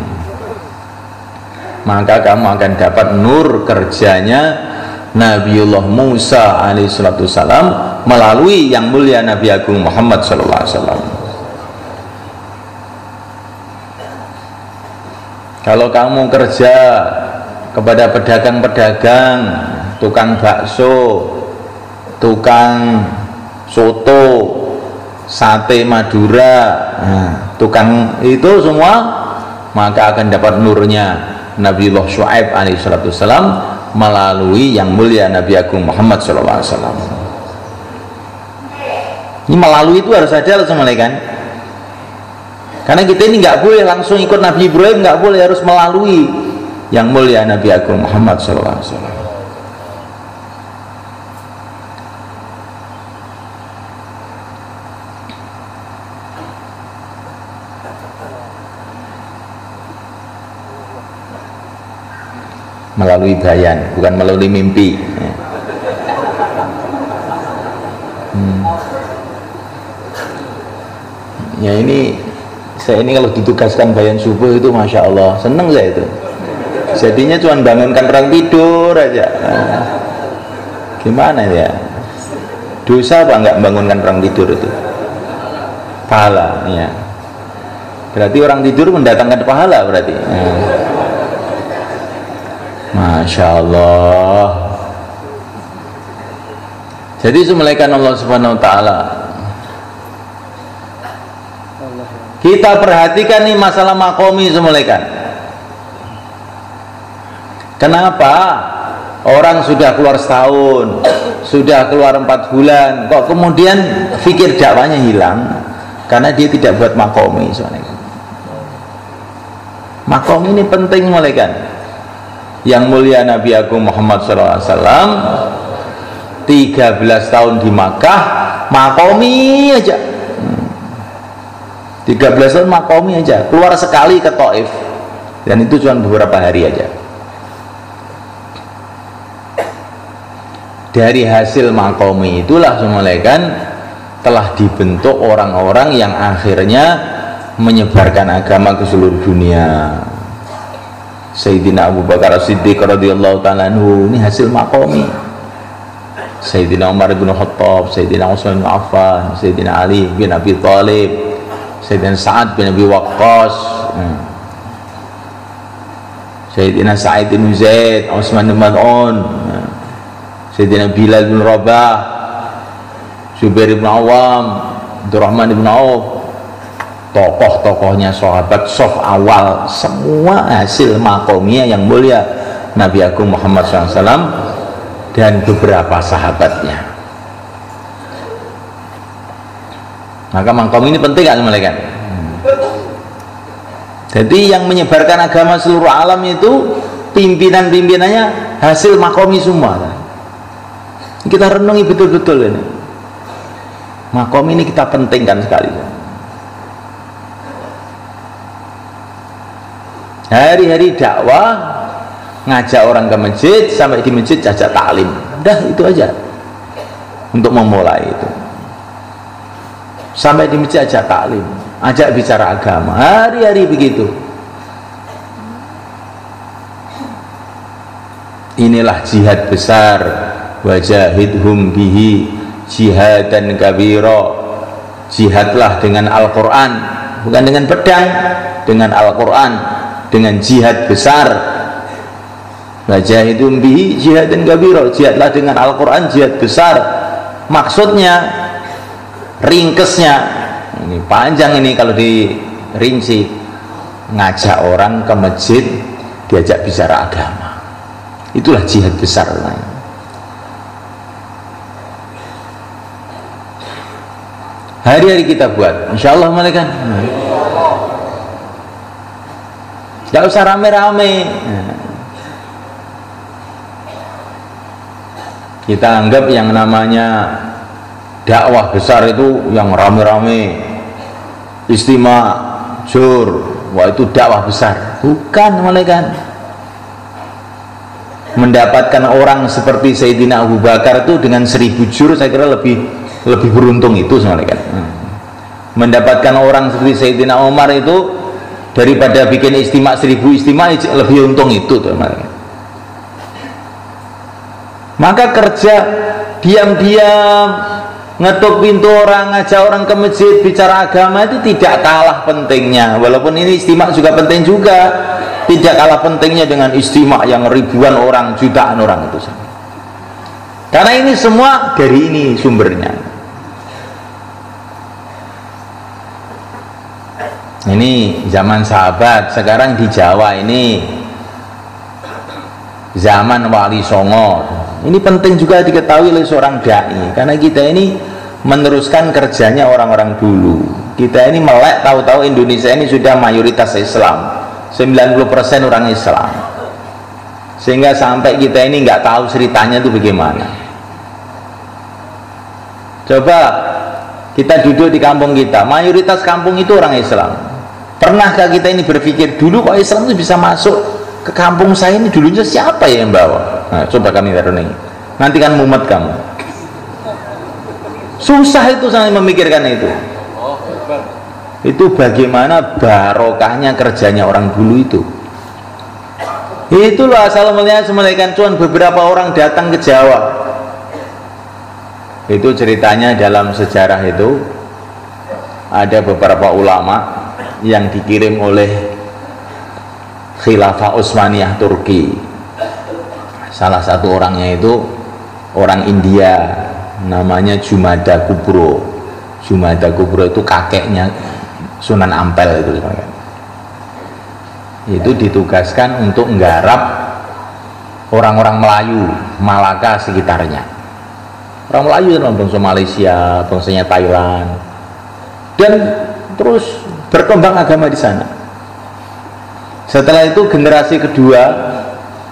maka kamu akan dapat nur kerjanya Nabiullah Musa alaihissalam melalui yang mulia Nabi Agung Muhammad sallallahu alaihi wasallam. Kalau kamu kerja kepada pedagang-pedagang, tukang bakso, tukang soto, sate Madura, tukang itu semua, maka akan dapat nurnya Nabiullah Syuaib alaihissalam melalui yang mulia Nabi Agung Muhammad sallallahu alaihi wasallam. Ini melalui itu harus ada kan? Karena kita ini nggak boleh langsung ikut Nabi Ibrahim, nggak boleh, harus melalui yang mulia Nabi Agung Muhammad sallallahu alaihi wasallam. Melalui bayan, bukan melalui mimpi. Ya ini, saya ini kalau ditugaskan bayan subuh itu Masya Allah, seneng saya itu. Jadinya cuma bangunkan orang tidur aja. Gimana ya? Dosa apa enggak bangunkan orang tidur itu? Pahala, ya. Berarti orang tidur mendatangkan pahala berarti. Masya Allah. Jadi semulaikan Allah Subhanahu Wa Taala. Kita perhatikan nih masalah makomi semulaikan. Kenapa orang sudah keluar setahun, sudah keluar 4 bulan, kok kemudian fikir dakwanya hilang? Karena dia tidak buat makomi semulaikan. Makomi ini penting semulaikan. Yang mulia Nabi Agung Muhammad SAW 13 tahun di Makkah makomi aja, 13 tahun makomi aja, keluar sekali ke Taif, dan itu cuma beberapa hari aja. Dari hasil makomi itulah semulaikan telah dibentuk orang-orang yang akhirnya menyebarkan agama ke seluruh dunia. Sayyidina Abu Bakar As-Siddiq radhiyallahu ta'ala anhu, ini hasil makomi. Sayyidina Umar bin Khattab, Sayyidina Utsman bin Affan, Sayyidina Ali bin Abi Thalib, Sayyidina Sa'ad bin Abi Waqqas, Sayyidina Sa'id bin Zaid, Utsman bin Mad'un, Sayyidina Bilal bin Rabah, Zubair bin Awam, Abdurrahman bin Auf, tokoh-tokohnya sahabat sof awal, semua hasil makomnya yang mulia Nabi Agung Muhammad SAW dan beberapa sahabatnya. Maka makom ini penting kan semulaikan. Jadi yang menyebarkan agama seluruh alam itu pimpinan-pimpinannya hasil makomi semua. Kita renungi betul-betul ini. Makom ini kita pentingkan sekali. Hari-hari dakwah, ngajak orang ke masjid, sampai di masjid ajak taklim. Udah itu aja untuk memulai itu. Sampai di masjid ajak taklim, ajak bicara agama, hari-hari begitu. Inilah jihad besar, wajahidhum bihi jihadan kabira. Jihadlah dengan Al-Quran, bukan dengan pedang, dengan Al-Quran, dengan jihad besar. Wajahidhum bihi jihadan kabira, jihadlah dengan Al-Quran, jihad besar. Maksudnya, ringkesnya, ini panjang ini kalau dirinci, ngajak orang ke masjid, diajak bicara agama, itulah jihad besar. Hari-hari kita buat, insya Allah malaikat. Gak usah rame-rame. Kita anggap yang namanya dakwah besar itu yang rame-rame, istimewa, jur, wah itu dakwah besar. Bukan malaikat. mendapatkan orang seperti Sayyidina Abu Bakar itu dengan 1000 jur, saya kira lebih beruntung itu sebenarnya kan. Mendapatkan orang seperti Sayyidina Umar itu daripada bikin istimak 1000 istimak, lebih untung itu tuh. Maka kerja diam-diam ngetuk pintu orang, ngajak orang ke masjid, bicara agama itu tidak kalah pentingnya. Walaupun ini istimak juga penting juga, tidak kalah pentingnya dengan istimak yang ribuan orang, jutaan orang itu. Karena ini semua dari ini sumbernya. Ini zaman sahabat. Sekarang di Jawa ini zaman Wali Songo. Ini penting juga diketahui oleh seorang dai, karena kita ini meneruskan kerjanya orang-orang dulu. Kita ini melek, tahu-tahu Indonesia ini sudah mayoritas Islam, 90% orang Islam, sehingga sampai kita ini nggak tahu ceritanya itu bagaimana. Coba kita duduk di kampung kita, mayoritas kampung itu orang Islam. Pernahkah kita ini berpikir dulu kok Islam itu bisa masuk ke kampung saya ini, dulunya siapa ya yang bawa? Nah, coba kami renungi, nanti kan mumet kamu. Susah itu saya memikirkan itu. Itu bagaimana barokahnya kerjanya orang dulu itu. Itulah asal mulanya semulaikan cuan beberapa orang datang ke Jawa. Itu ceritanya dalam sejarah itu ada beberapa ulama yang dikirim oleh Khilafah Utsmaniyah Turki. Salah satu orangnya itu orang India, namanya Jumada Kubro. Jumada Kubro itu kakeknya Sunan Ampel itu. Itu ditugaskan untuk nggarap orang-orang Melayu Malaka sekitarnya. Orang Melayu itu bangsa Malaysia, bangsanya Thailand, dan terus berkembang agama di sana. Setelah itu generasi kedua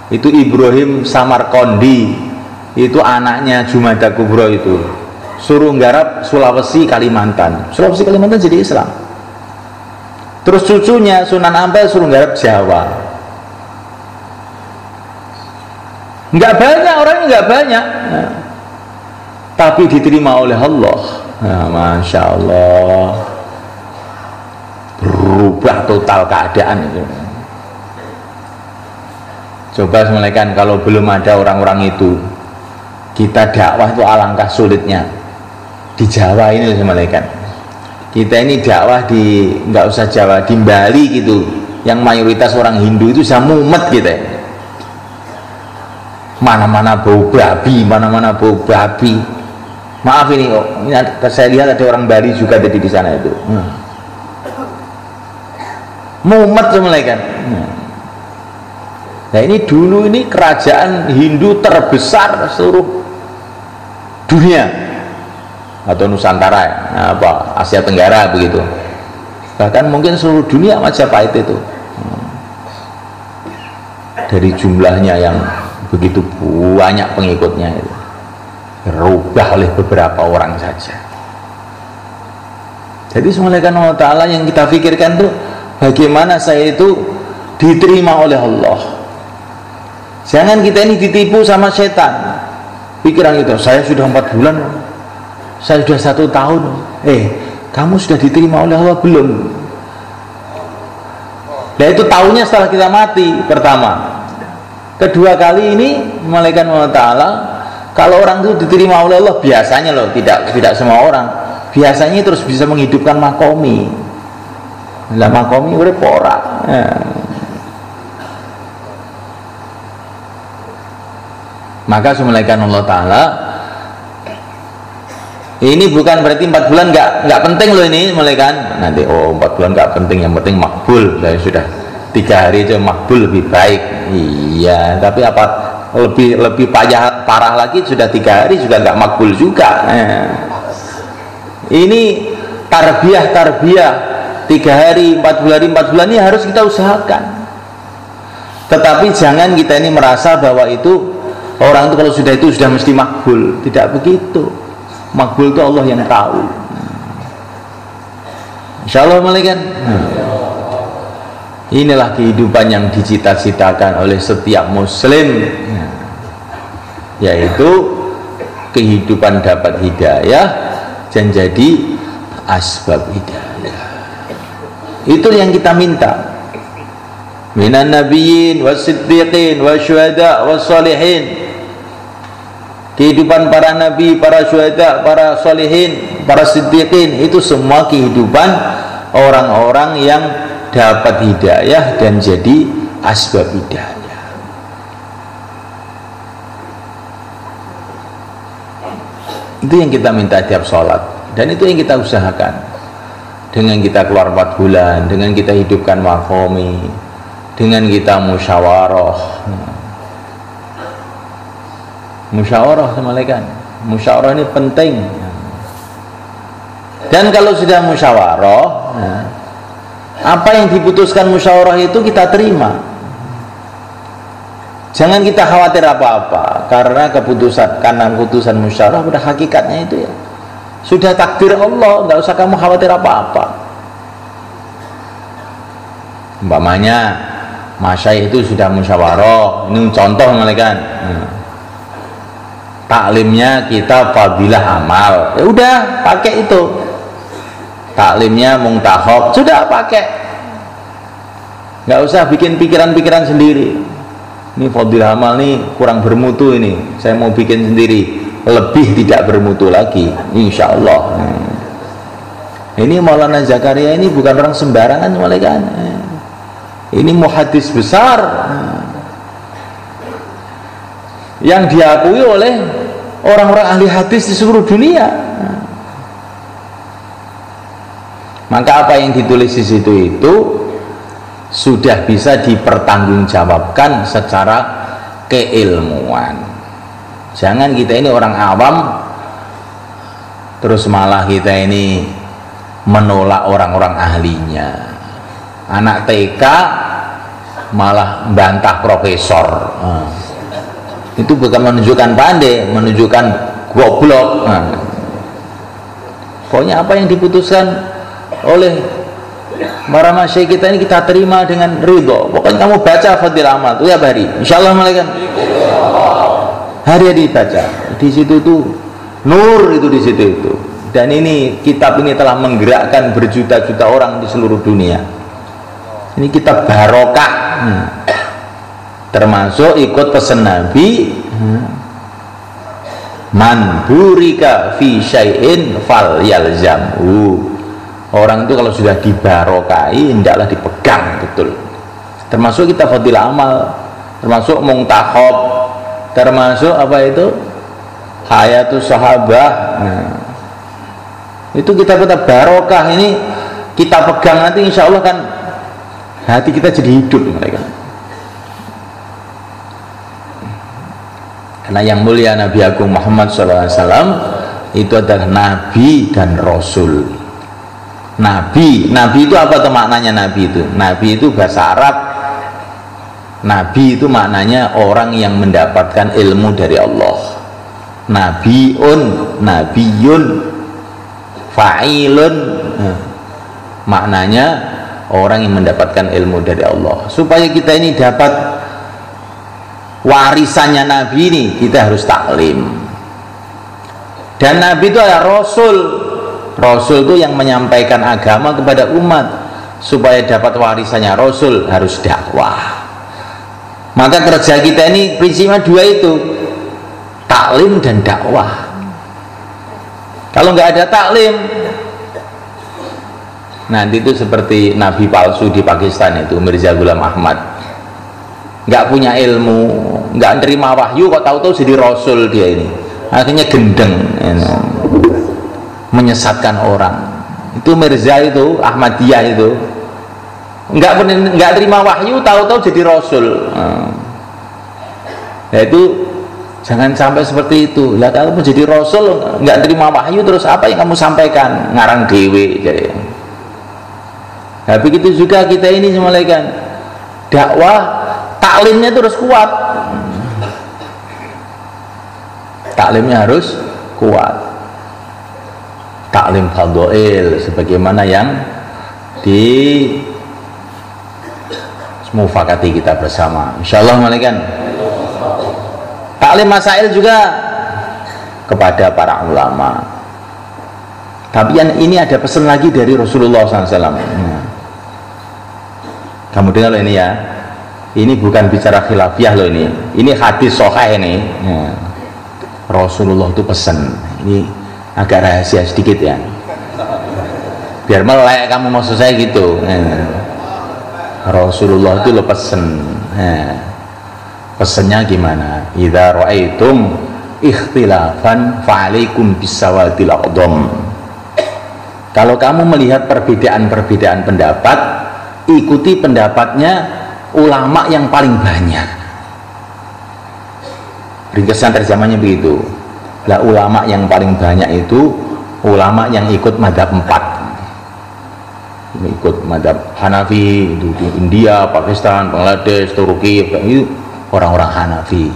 itu Ibrahim Samarkandi, itu anaknya Jumada Kubro itu suruh nggarap Sulawesi Kalimantan. Sulawesi Kalimantan jadi Islam. Terus cucunya Sunan Ampel suruh nggarap Jawa. Nggak banyak orangnya, nggak banyak, nah, tapi diterima oleh Allah. Nah, Masya Allah, berubah total keadaan itu. Coba semelekan kalau belum ada orang-orang itu, kita dakwah itu alangkah sulitnya di Jawa ini semelekan. Kita ini dakwah di, nggak usah Jawa, di Bali gitu, yang mayoritas orang Hindu itu saya mumet gitu. Mana-mana bau babi, mana-mana bau babi. Maaf ini, oh, ini saya lihat ada orang Bali juga ada di sana itu. Mumet semelekan. Nah ini dulu ini kerajaan Hindu terbesar seluruh dunia atau Nusantara, apa Asia Tenggara begitu, bahkan mungkin seluruh dunia Majapahit itu, dari jumlahnya yang begitu banyak pengikutnya itu berubah oleh beberapa orang saja. Jadi semulakan Allah Ta'ala yang kita pikirkan tuh bagaimana saya itu diterima oleh Allah. Jangan kita ini ditipu sama setan. Pikiran kita, saya sudah 4 bulan, saya sudah 1 tahun. Kamu sudah diterima oleh Allah belum? Nah itu tahunya setelah kita mati pertama. Kedua kali ini malaikat Allah Ta'ala, kalau orang itu diterima oleh Allah biasanya loh, tidak semua orang, biasanya terus bisa menghidupkan makomi. Lah makomi udah porak. Maka semulaikan Allah Ta'ala, ini bukan berarti 4 bulan nggak penting loh ini malaikat. Nanti 4 bulan nggak penting, yang penting makbul. Saya sudah 3 hari aja makbul lebih baik. Iya, tapi apa lebih parah lagi, sudah 3 hari juga nggak makbul juga. Ini tarbiyah 3 hari, 4 bulan ini harus kita usahakan. Tetapi jangan kita ini merasa bahwa itu orang itu kalau sudah itu sudah mesti makbul. Tidak begitu. Makbul itu Allah yang tahu. Insya Allah malaikat. Inilah kehidupan yang dicita-citakan oleh setiap muslim, yaitu kehidupan dapat hidayah dan jadi asbab hidayah. Itu yang kita minta. Minan nabiyyin was-siddiqin wasyuhada was-shalihin. Kehidupan para nabi, para syuhada, para shalihin, para siddiqin, itu semua kehidupan orang-orang yang dapat hidayah dan jadi asbab hidayah. Itu yang kita minta tiap sholat, dan itu yang kita usahakan. Dengan kita keluar 4 bulan, dengan kita hidupkan makomi, dengan kita musyawarah. Musyawarah semalekan. Musyawarah ini penting. Dan kalau sudah musyawarah, apa yang diputuskan musyawarah itu kita terima. Jangan kita khawatir apa-apa, karena keputusan musyawarah pada hakikatnya itu ya sudah takdir Allah, nggak usah kamu khawatir apa-apa. Umpamanya masyayikh itu sudah musyawarah, ini contoh malaikat. Taklimnya kita fadilah amal, ya udah pakai itu. Taklimnya muntakhab, sudah pakai. Nggak usah bikin pikiran-pikiran sendiri. Ini fadilah amal nih kurang bermutu ini, saya mau bikin sendiri, lebih tidak bermutu lagi, insya Allah. Ini Maulana Zakaria ini bukan orang sembarangan malaikat. Ini muhaddis besar yang diakui oleh orang-orang ahli hadis di seluruh dunia. Maka apa yang ditulis di situ itu sudah bisa dipertanggungjawabkan secara keilmuan. Jangan kita ini orang awam terus malah kita ini menolak orang-orang ahlinya. Anak TK malah bantah profesor. Itu bukan menunjukkan pandai, menunjukkan goblok. Pokoknya apa yang diputuskan oleh para masyayikh kita ini kita terima dengan ridho. Pokoknya kamu baca fadilah amal itu ya hari, insyaallah malaikat hari-hari baca. Di situ itu nur, itu di situ itu. Dan ini kitab ini telah menggerakkan berjuta-juta orang di seluruh dunia. Ini kitab barokah. Termasuk ikut pesan Nabi, man burika fi syai'in fal yalzamhu. Orang itu kalau sudah dibarokai hendaklah dipegang betul. Termasuk kita fadilah amal, termasuk muntakhab, termasuk apa itu hayatus sahabah. Itu kita barokah, ini kita pegang, nanti insya Allah kan hati kita jadi hidup mereka. Karena yang mulia Nabi Agung Muhammad SAW itu adalah Nabi dan Rasul. Nabi itu apa tuh maknanya? Nabi itu bahasa Arab. Nabi itu maknanya orang yang mendapatkan ilmu dari Allah. Nabiyun, fa'ilun, maknanya orang yang mendapatkan ilmu dari Allah. Supaya kita ini dapat warisannya Nabi ini, kita harus taklim. Dan Nabi itu adalah Rasul. Rasul itu yang menyampaikan agama kepada umat. Supaya dapat warisannya Rasul harus dakwah. Maka kerja kita ini prinsipnya 2 itu, taklim dan dakwah. Kalau nggak ada taklim, nanti itu seperti nabi palsu di Pakistan itu, Mirza Ghulam Ahmad. Nggak punya ilmu, nggak nerima wahyu, kok tahu-tahu jadi Rasul dia ini. Akhirnya gendeng, menyesatkan orang. Itu Mirza itu, Ahmadiyah itu, nggak terima wahyu, tahu-tahu jadi Rasul. Nah itu jangan sampai seperti itu. Lah kalau menjadi Rasul nggak terima wahyu, terus apa yang kamu sampaikan? Ngarang dewe. Nah begitu juga kita ini semalekan dakwah, taklimnya terus kuat. Taklimnya harus kuat. Taklim fadhail sebagaimana yang mufakati kita bersama insyaallah malaikan. Taklim masail juga kepada para ulama. Tapi yang ini ada pesan lagi dari Rasulullah SAW. Kamu dengar loh ini ya. Ini bukan bicara khilafiyah loh ini. Ini hadis sahih ini. Rasulullah itu pesan. Ini agak rahasia sedikit ya. Biar melek kamu maksud saya gitu. Rasulullah itu lo pesan. Pesannya gimana? Idza ra'aitum ikhtilafan fa'alaikum bisawadil aqdam. Kalau kamu melihat perbedaan-perbedaan pendapat, ikuti pendapatnya ulama yang paling banyak. Ringkasan terjemahnya begitu. Lah ulama yang paling banyak itu ulama yang ikut mazhab 4. Ikut mazhab Hanafi di India, Pakistan, Bangladesh, Turki, itu orang-orang Hanafi.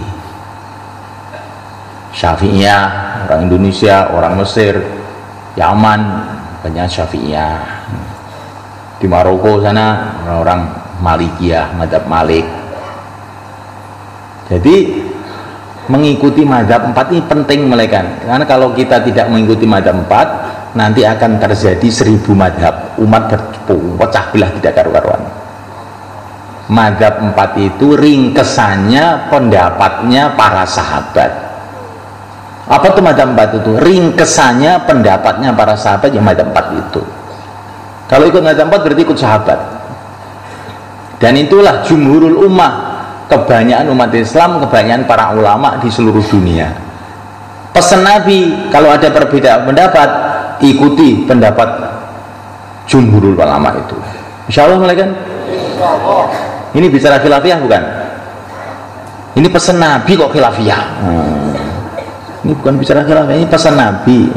Syafi'iyah, orang Indonesia, orang Mesir, Yaman, banyak Syafi'iyah. Di Maroko sana orang-orang Malikiyah, mazhab Malik. Jadi mengikuti mazhab 4 ini penting mereka. Karena kalau kita tidak mengikuti mazhab 4, nanti akan terjadi 1000 mazhab. Umat berpecah belah tidak karu-karuan. Mazhab 4 itu ringkesannya pendapatnya para sahabat. Apa tuh mazhab 4 itu? Ringkesannya pendapatnya para sahabat yang mazhab 4 itu. Kalau ikut mazhab 4 berarti ikut sahabat. Dan itulah jumhurul ummah, kebanyakan umat Islam, kebanyakan para ulama di seluruh dunia. Pesan Nabi, kalau ada perbedaan pendapat, ikuti pendapat jumhurul ulama itu. Insyaallah malaikat. Ini bicara khilafiyah bukan? Ini pesan Nabi kok khilafiyah. Ini bukan bicara khilafiyah, ini pesan Nabi.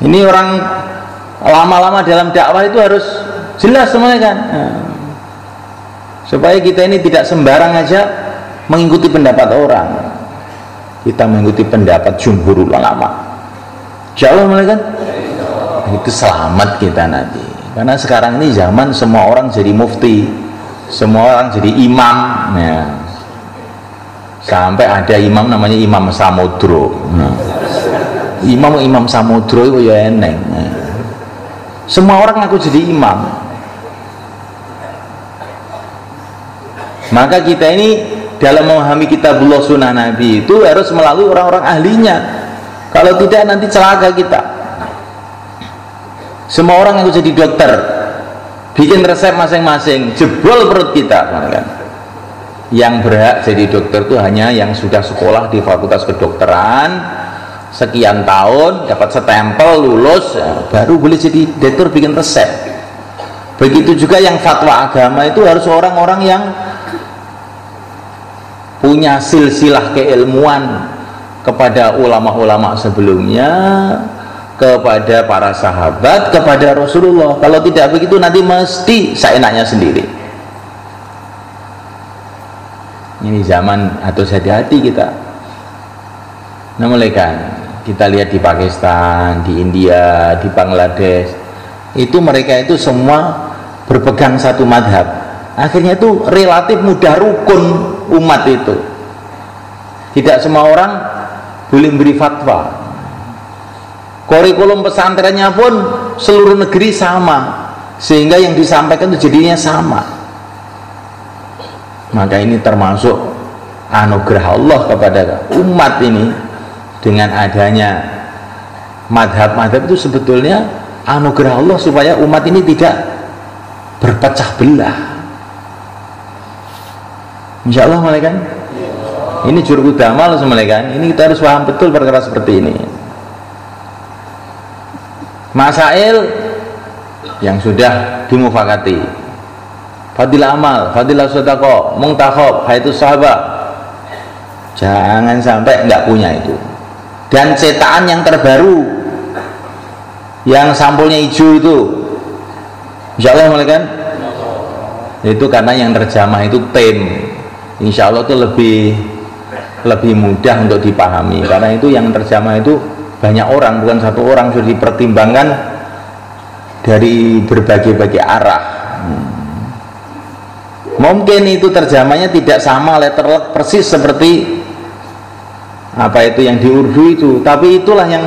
Ini orang lama-lama dalam dakwah itu harus jelas semuanya kan, supaya kita ini tidak sembarang aja mengikuti pendapat orang. Kita mengikuti pendapat jumhurul ulama. Insyaallah malaikat. Itu selamat kita nanti. Karena sekarang ini zaman semua orang jadi mufti, semua orang jadi imam. Ya. Sampai ada imam namanya Imam Samudro. Imam Samudro itu ya eneng. Semua orang ngaku jadi imam. Maka kita ini dalam memahami kitabullah sunnah Nabi itu harus melalui orang-orang ahlinya. Kalau tidak nanti celaka kita. Semua orang yang jadi dokter bikin resep masing-masing, jebol perut kita kan. Yang berhak jadi dokter itu hanya yang sudah sekolah di fakultas kedokteran sekian tahun, dapat stempel, lulus, ya, baru boleh jadi dokter bikin resep. Begitu juga yang fatwa agama itu harus orang-orang yang punya silsilah keilmuan kepada ulama-ulama sebelumnya, kepada para sahabat, kepada Rasulullah. Kalau tidak begitu nanti mesti seenaknya sendiri. Ini zaman harus hati-hati kita. Nah mulai kan kita lihat di Pakistan, di India, di Bangladesh, itu mereka itu semua berpegang satu madhab. Akhirnya itu relatif mudah rukun umat itu. Tidak semua orang boleh beri fatwa. Kurikulum pesantrennya pun seluruh negeri sama, sehingga yang disampaikan itu jadinya sama. Maka ini termasuk anugerah Allah kepada umat ini. Dengan adanya madhab-madhab itu sebetulnya anugerah Allah supaya umat ini tidak berpecah belah. Insya Allah malaikat. Ini juru utama loh malaikat. Ini kita harus paham betul perkara seperti ini. Masail yang sudah dimufakati, fadilah amal, fadilah sedekah, mungtakhab, haitus sahabat, jangan sampai nggak punya itu. Dan cetakan yang terbaru yang sampulnya hijau itu, insya Allah malaikat, itu karena yang terjemah itu tim, insya Allah itu lebih mudah untuk dipahami, karena itu yang terjemah itu banyak orang, bukan satu orang, sudah dipertimbangkan dari berbagai-bagai arah. Mungkin itu terjemahnya tidak sama letterlock persis seperti apa itu yang di Urdu itu, tapi itulah yang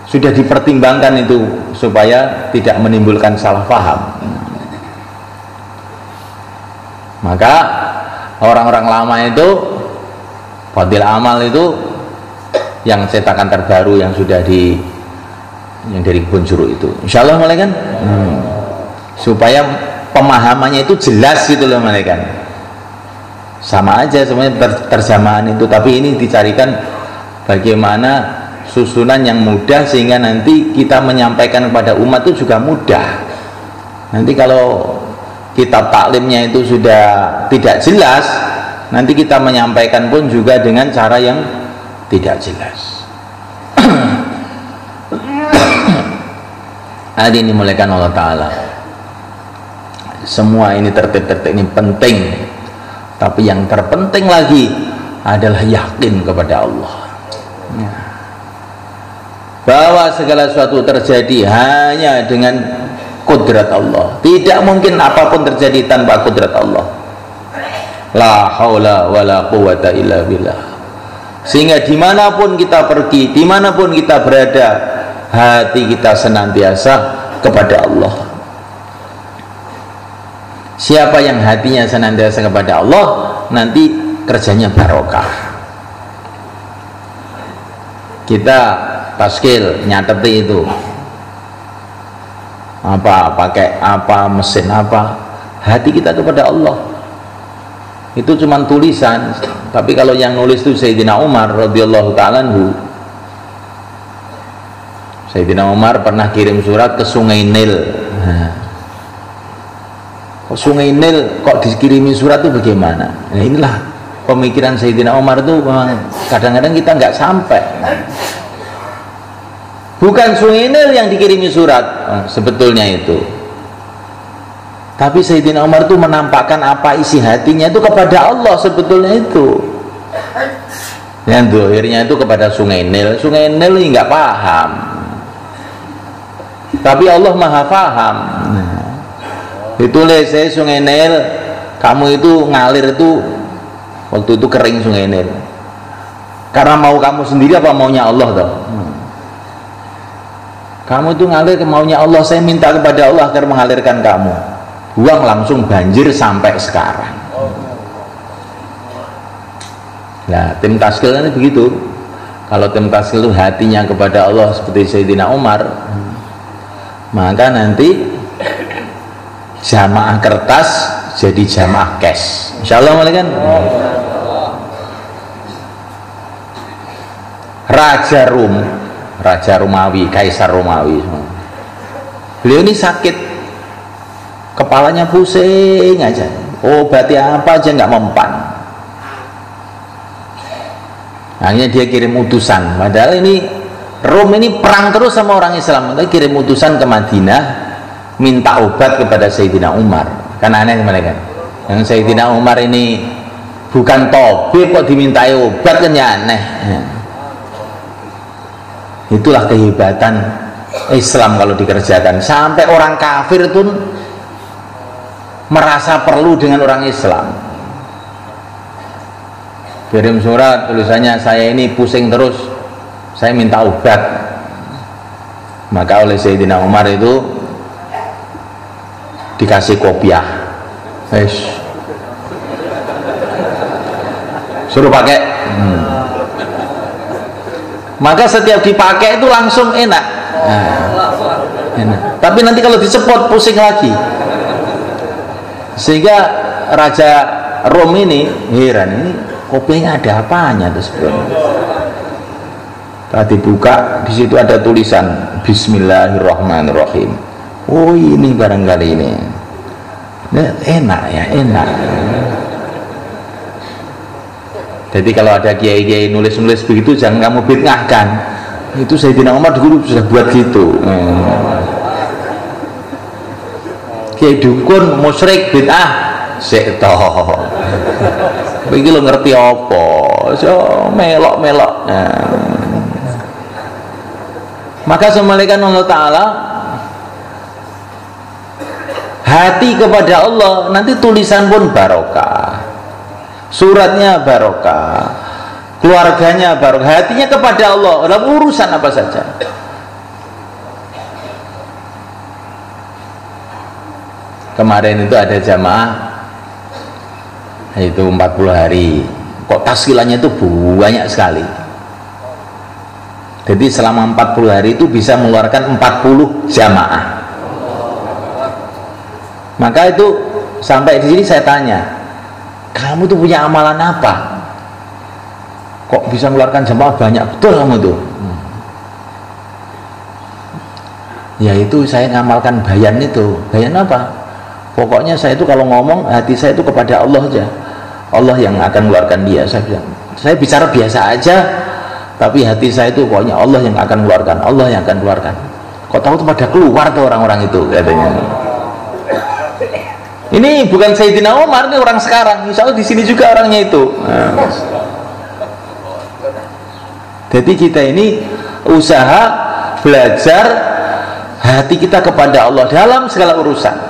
sudah dipertimbangkan itu supaya tidak menimbulkan salah paham. Maka orang-orang lama itu Fadil Amal itu yang cetakan terbaru yang sudah yang dari Kebun Jeruk itu, insya Allah mulai kan supaya pemahamannya itu jelas gitu loh mulai kan. Sama aja semuanya terjemahan itu, tapi ini dicarikan bagaimana susunan yang mudah sehingga nanti kita menyampaikan kepada umat itu juga mudah. Nanti kalau kitab taklimnya itu sudah tidak jelas, nanti kita menyampaikan pun juga dengan cara yang tidak jelas. Hari ini mulaikan Allah Ta'ala, semua ini tertib-tertib ini penting, tapi yang terpenting lagi adalah yakin kepada Allah, bahwa segala sesuatu terjadi hanya dengan kudrat Allah. Tidak mungkin apapun terjadi tanpa kudrat Allah. La haula wa la quwata illa billah. Sehingga dimanapun kita pergi, dimanapun kita berada, hati kita senantiasa kepada Allah. Siapa yang hatinya senantiasa kepada Allah, nanti kerjanya barokah. Kita taskil nyatet itu apa, pakai apa, mesin apa, hati kita kepada Allah. Itu cuma tulisan, tapi kalau yang nulis itu Sayyidina Umar radhiyallahu ta'ala anhu. Sayyidina Umar pernah kirim surat ke Sungai Nil. Sungai Nil kok dikirimi surat itu bagaimana? Nah, inilah pemikiran Sayyidina Umar itu memang kadang-kadang kita nggak sampai. Bukan Sungai Nil yang dikirimi surat sebetulnya itu, tapi Sayyidina Umar itu menampakkan apa isi hatinya itu kepada Allah sebetulnya itu. Yang akhirnya itu kepada Sungai Nil. Sungai Nil ini nggak paham, tapi Allah maha paham. Ditulis, Sungai Nil, kamu itu ngalir itu waktu itu kering Sungai Nil karena mau kamu sendiri apa maunya Allah toh? Kamu itu ngalir maunya Allah, saya minta kepada Allah agar mengalirkan kamu. Buang langsung banjir sampai sekarang. Nah, tim taskil ini begitu. Kalau tim taskil itu hatinya kepada Allah seperti Sayyidina Umar, maka nanti jamaah kertas jadi jamaah cash. Insyaallah kan. Raja Romawi, Kaisar Romawi, beliau ini sakit, kepalanya pusing aja, obatnya apa aja nggak mempan. Akhirnya dia kirim utusan, padahal ini Rom ini perang terus sama orang Islam, dia kirim utusan ke Madinah minta obat kepada Sayyidina Umar. Kan aneh mereka, yang Sayyidina Umar ini bukan tabib kok dimintai obat, kan ya aneh. Itulah kehebatan Islam kalau dikerjakan, sampai orang kafir itu merasa perlu dengan orang Islam. Kirim surat, tulisannya, saya ini pusing terus, saya minta obat. Maka oleh Sayyidina Umar itu dikasih kopiah, suruh pakai. Maka setiap dipakai itu langsung enak. Enak. Tapi nanti kalau dicepot pusing lagi. Sehingga Raja Rom ini heran, ini kopinya ada apanya tuh sebenarnya. Tadi buka, di situ ada tulisan Bismillahirrahmanirrahim. Oh, ini barangkali ini. Nah, enak ya, enak. Jadi kalau ada kiai-kiai nulis-nulis begitu jangan kamu bid'ahkan. Itu Sayyidina Umar dulu sudah buat gitu. Kiai dukun musyrik bid'ah sik toh. Iki lo ngerti apa? So melok-melok. Maka semalekan Allah Ta'ala hati kepada Allah, nanti tulisan pun barokah, suratnya barokah, keluarganya barokah, hatinya kepada Allah dalam urusan apa saja. Kemarin itu ada jamaah itu 40 hari, kok taskilannya itu banyak sekali. Jadi selama 40 hari itu bisa mengeluarkan 40 jamaah. Maka itu sampai di sini saya tanya, kamu tuh punya amalan apa? Kok bisa mengeluarkan jamaah banyak betul kamu tuh? Yaitu saya ngamalkan bayan itu. Bayan apa? Pokoknya saya itu kalau ngomong, hati saya itu kepada Allah aja. Allah yang akan mengeluarkan dia. Saya bicara biasa aja, tapi hati saya itu pokoknya Allah yang akan mengeluarkan, Allah yang akan mengeluarkan. Kok tahu tuh pada keluar tuh orang-orang itu katanya. Ini bukan Sayyidina Umar, ini orang sekarang. Insya Allah di sini juga orangnya itu. Jadi kita ini usaha belajar hati kita kepada Allah dalam segala urusan.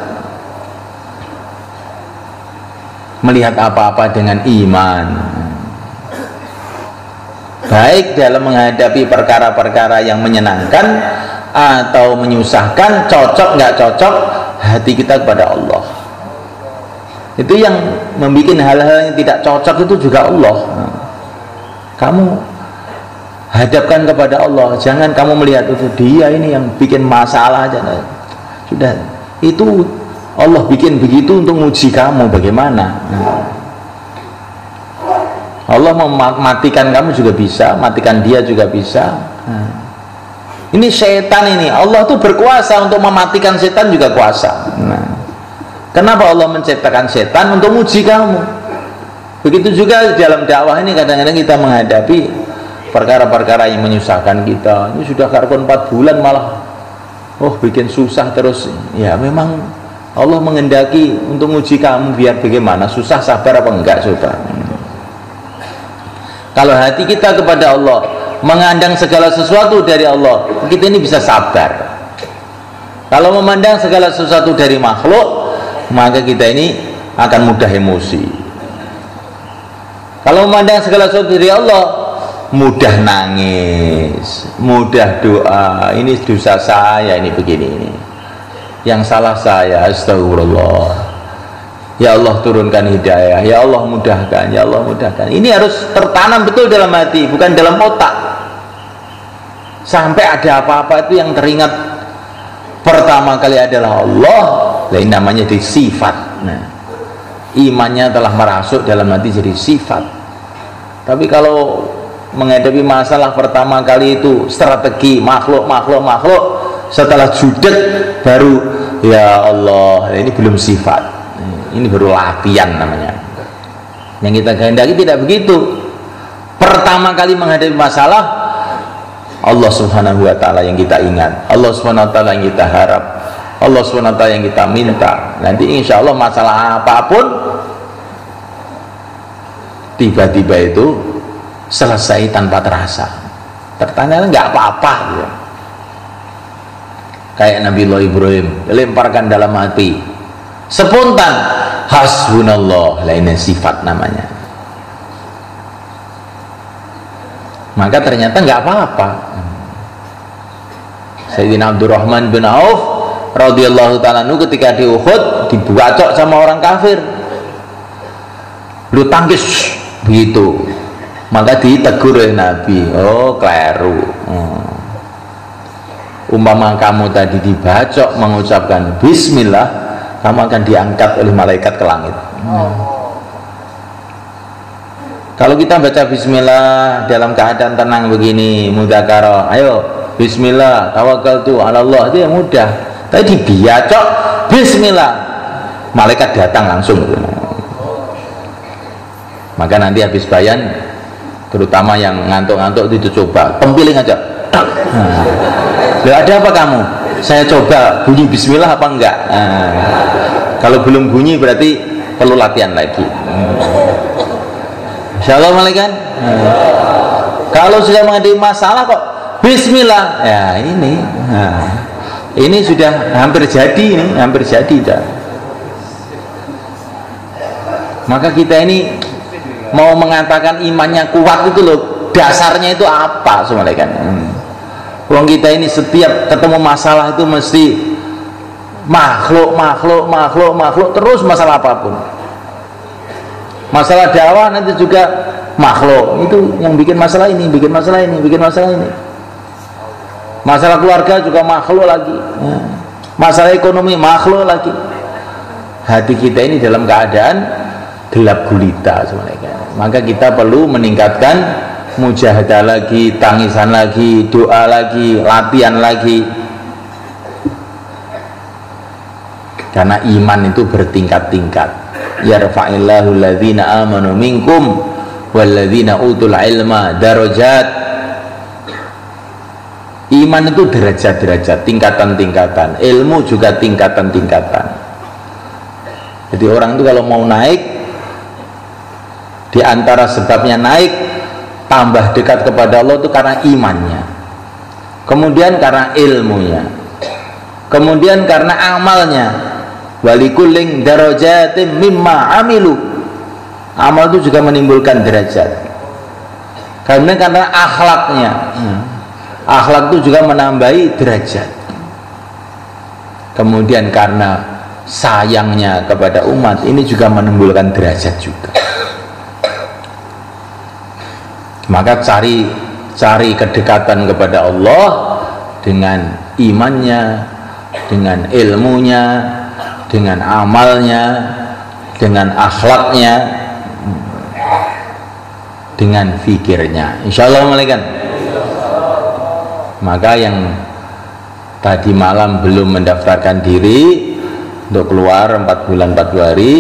Melihat apa-apa dengan iman, baik dalam menghadapi perkara-perkara yang menyenangkan atau menyusahkan, cocok nggak cocok, hati kita kepada Allah. Itu yang membuat hal-hal yang tidak cocok itu juga Allah. Kamu hadapkan kepada Allah, jangan kamu melihat itu dia ini yang bikin masalah aja. Sudah, itu Allah bikin begitu untuk menguji kamu bagaimana. Allah mematikan kamu juga bisa, matikan dia juga bisa. Ini setan ini, Allah tuh berkuasa untuk mematikan setan juga kuasa. Kenapa Allah menciptakan setan? Untuk menguji kamu. Begitu juga dalam dakwah ini, kadang-kadang kita menghadapi perkara-perkara yang menyusahkan kita. Ini sudah karpon 4 bulan malah bikin susah terus. Ya memang Allah mengendaki untuk menguji kamu biar bagaimana, susah sabar apa enggak coba. Kalau hati kita kepada Allah, mengandang segala sesuatu dari Allah, kita ini bisa sabar. Kalau memandang segala sesuatu dari makhluk, maka kita ini akan mudah emosi. Kalau memandang segala sesuatu dari Allah, mudah nangis, mudah doa, ini dosa saya, ini begini ini. Yang salah saya, astagfirullah, ya Allah turunkan hidayah, ya Allah mudahkan, ya Allah mudahkan. Ini harus tertanam betul dalam hati, bukan dalam otak. Sampai ada apa-apa itu yang teringat pertama kali adalah Allah. Ini namanya jadi sifat. Nah, imannya telah merasuk dalam hati jadi sifat. Tapi kalau menghadapi masalah pertama kali itu strategi makhluk, setelah judek baru ya Allah, ini belum sifat, ini baru latihan namanya. Yang kita kehendaki tidak begitu. Pertama kali menghadapi masalah, Allah subhanahu wa ta'ala yang kita ingat, Allah subhanahu wa ta'ala yang kita harap, Allah subhanahu wa ta'ala yang kita minta. Nanti insya Allah masalah apapun tiba-tiba itu selesai tanpa terasa. Tertanya nggak apa-apa ya. Kayak Nabi Allah Ibrahim, lemparkan dalam hati, spontan, hasbunallah, lainnya sifat namanya. Maka ternyata nggak apa-apa. Sayyidina Abdurrahman bin Auf radhiyallahu ta'ala anhu ketika di Uhud dibacok sama orang kafir, lu tangkis begitu, maka ditegur oleh Nabi, oh keliru. Umpama kamu tadi dibacok mengucapkan bismillah, kamu akan diangkat oleh malaikat ke langit. Kalau kita baca bismillah dalam keadaan tenang begini, mudzakarah, ayo bismillah, tawakkaltu ala Allah, itu yang mudah. Tapi dibacok bismillah, malaikat datang langsung. Maka nanti habis bayan, terutama yang ngantuk-ngantuk itu coba tempiling aja. Ada apa kamu? Saya coba bunyi bismillah apa enggak? Kalau belum bunyi berarti perlu latihan lagi. Insyaallah malaikat. Kalau sudah menghadapi masalah kok bismillah, ya ini Ini sudah hampir jadi, ini hampir jadi dah. Maka kita ini mau mengatakan imannya kuat itu loh, dasarnya itu apa semuanya kan? Wong kita ini setiap ketemu masalah itu mesti makhluk terus, masalah apapun. Masalah dakwah nanti juga makhluk, itu yang bikin masalah ini, bikin masalah ini, bikin masalah ini. Masalah keluarga juga makhluk lagi, masalah ekonomi makhluk lagi. Hati kita ini dalam keadaan gelap gulita sebenarnya. Maka kita perlu meningkatkan mujahadah lagi, tangisan lagi, doa lagi, latihan lagi. Karena iman itu bertingkat-tingkat. Yarfa'illahu alladhina amanu minkum walladzina utul ilma darajat. Iman itu derajat-derajat, tingkatan-tingkatan. Ilmu juga tingkatan-tingkatan. Jadi orang itu kalau mau naik, di antara sebabnya naik, tambah dekat kepada Allah itu karena imannya, kemudian karena ilmunya, kemudian karena amalnya. Walikuling darajatim mimma amilu. Amal itu juga menimbulkan derajat. Karena akhlaknya, akhlak itu juga menambahi derajat. Kemudian karena sayangnya kepada umat, ini juga menimbulkan derajat juga. Maka cari kedekatan kepada Allah dengan imannya, dengan ilmunya, dengan amalnya, dengan akhlaknya, dengan fikirnya. Insyaallah malaikat. Maka yang tadi malam belum mendaftarkan diri untuk keluar 4 bulan 40 hari,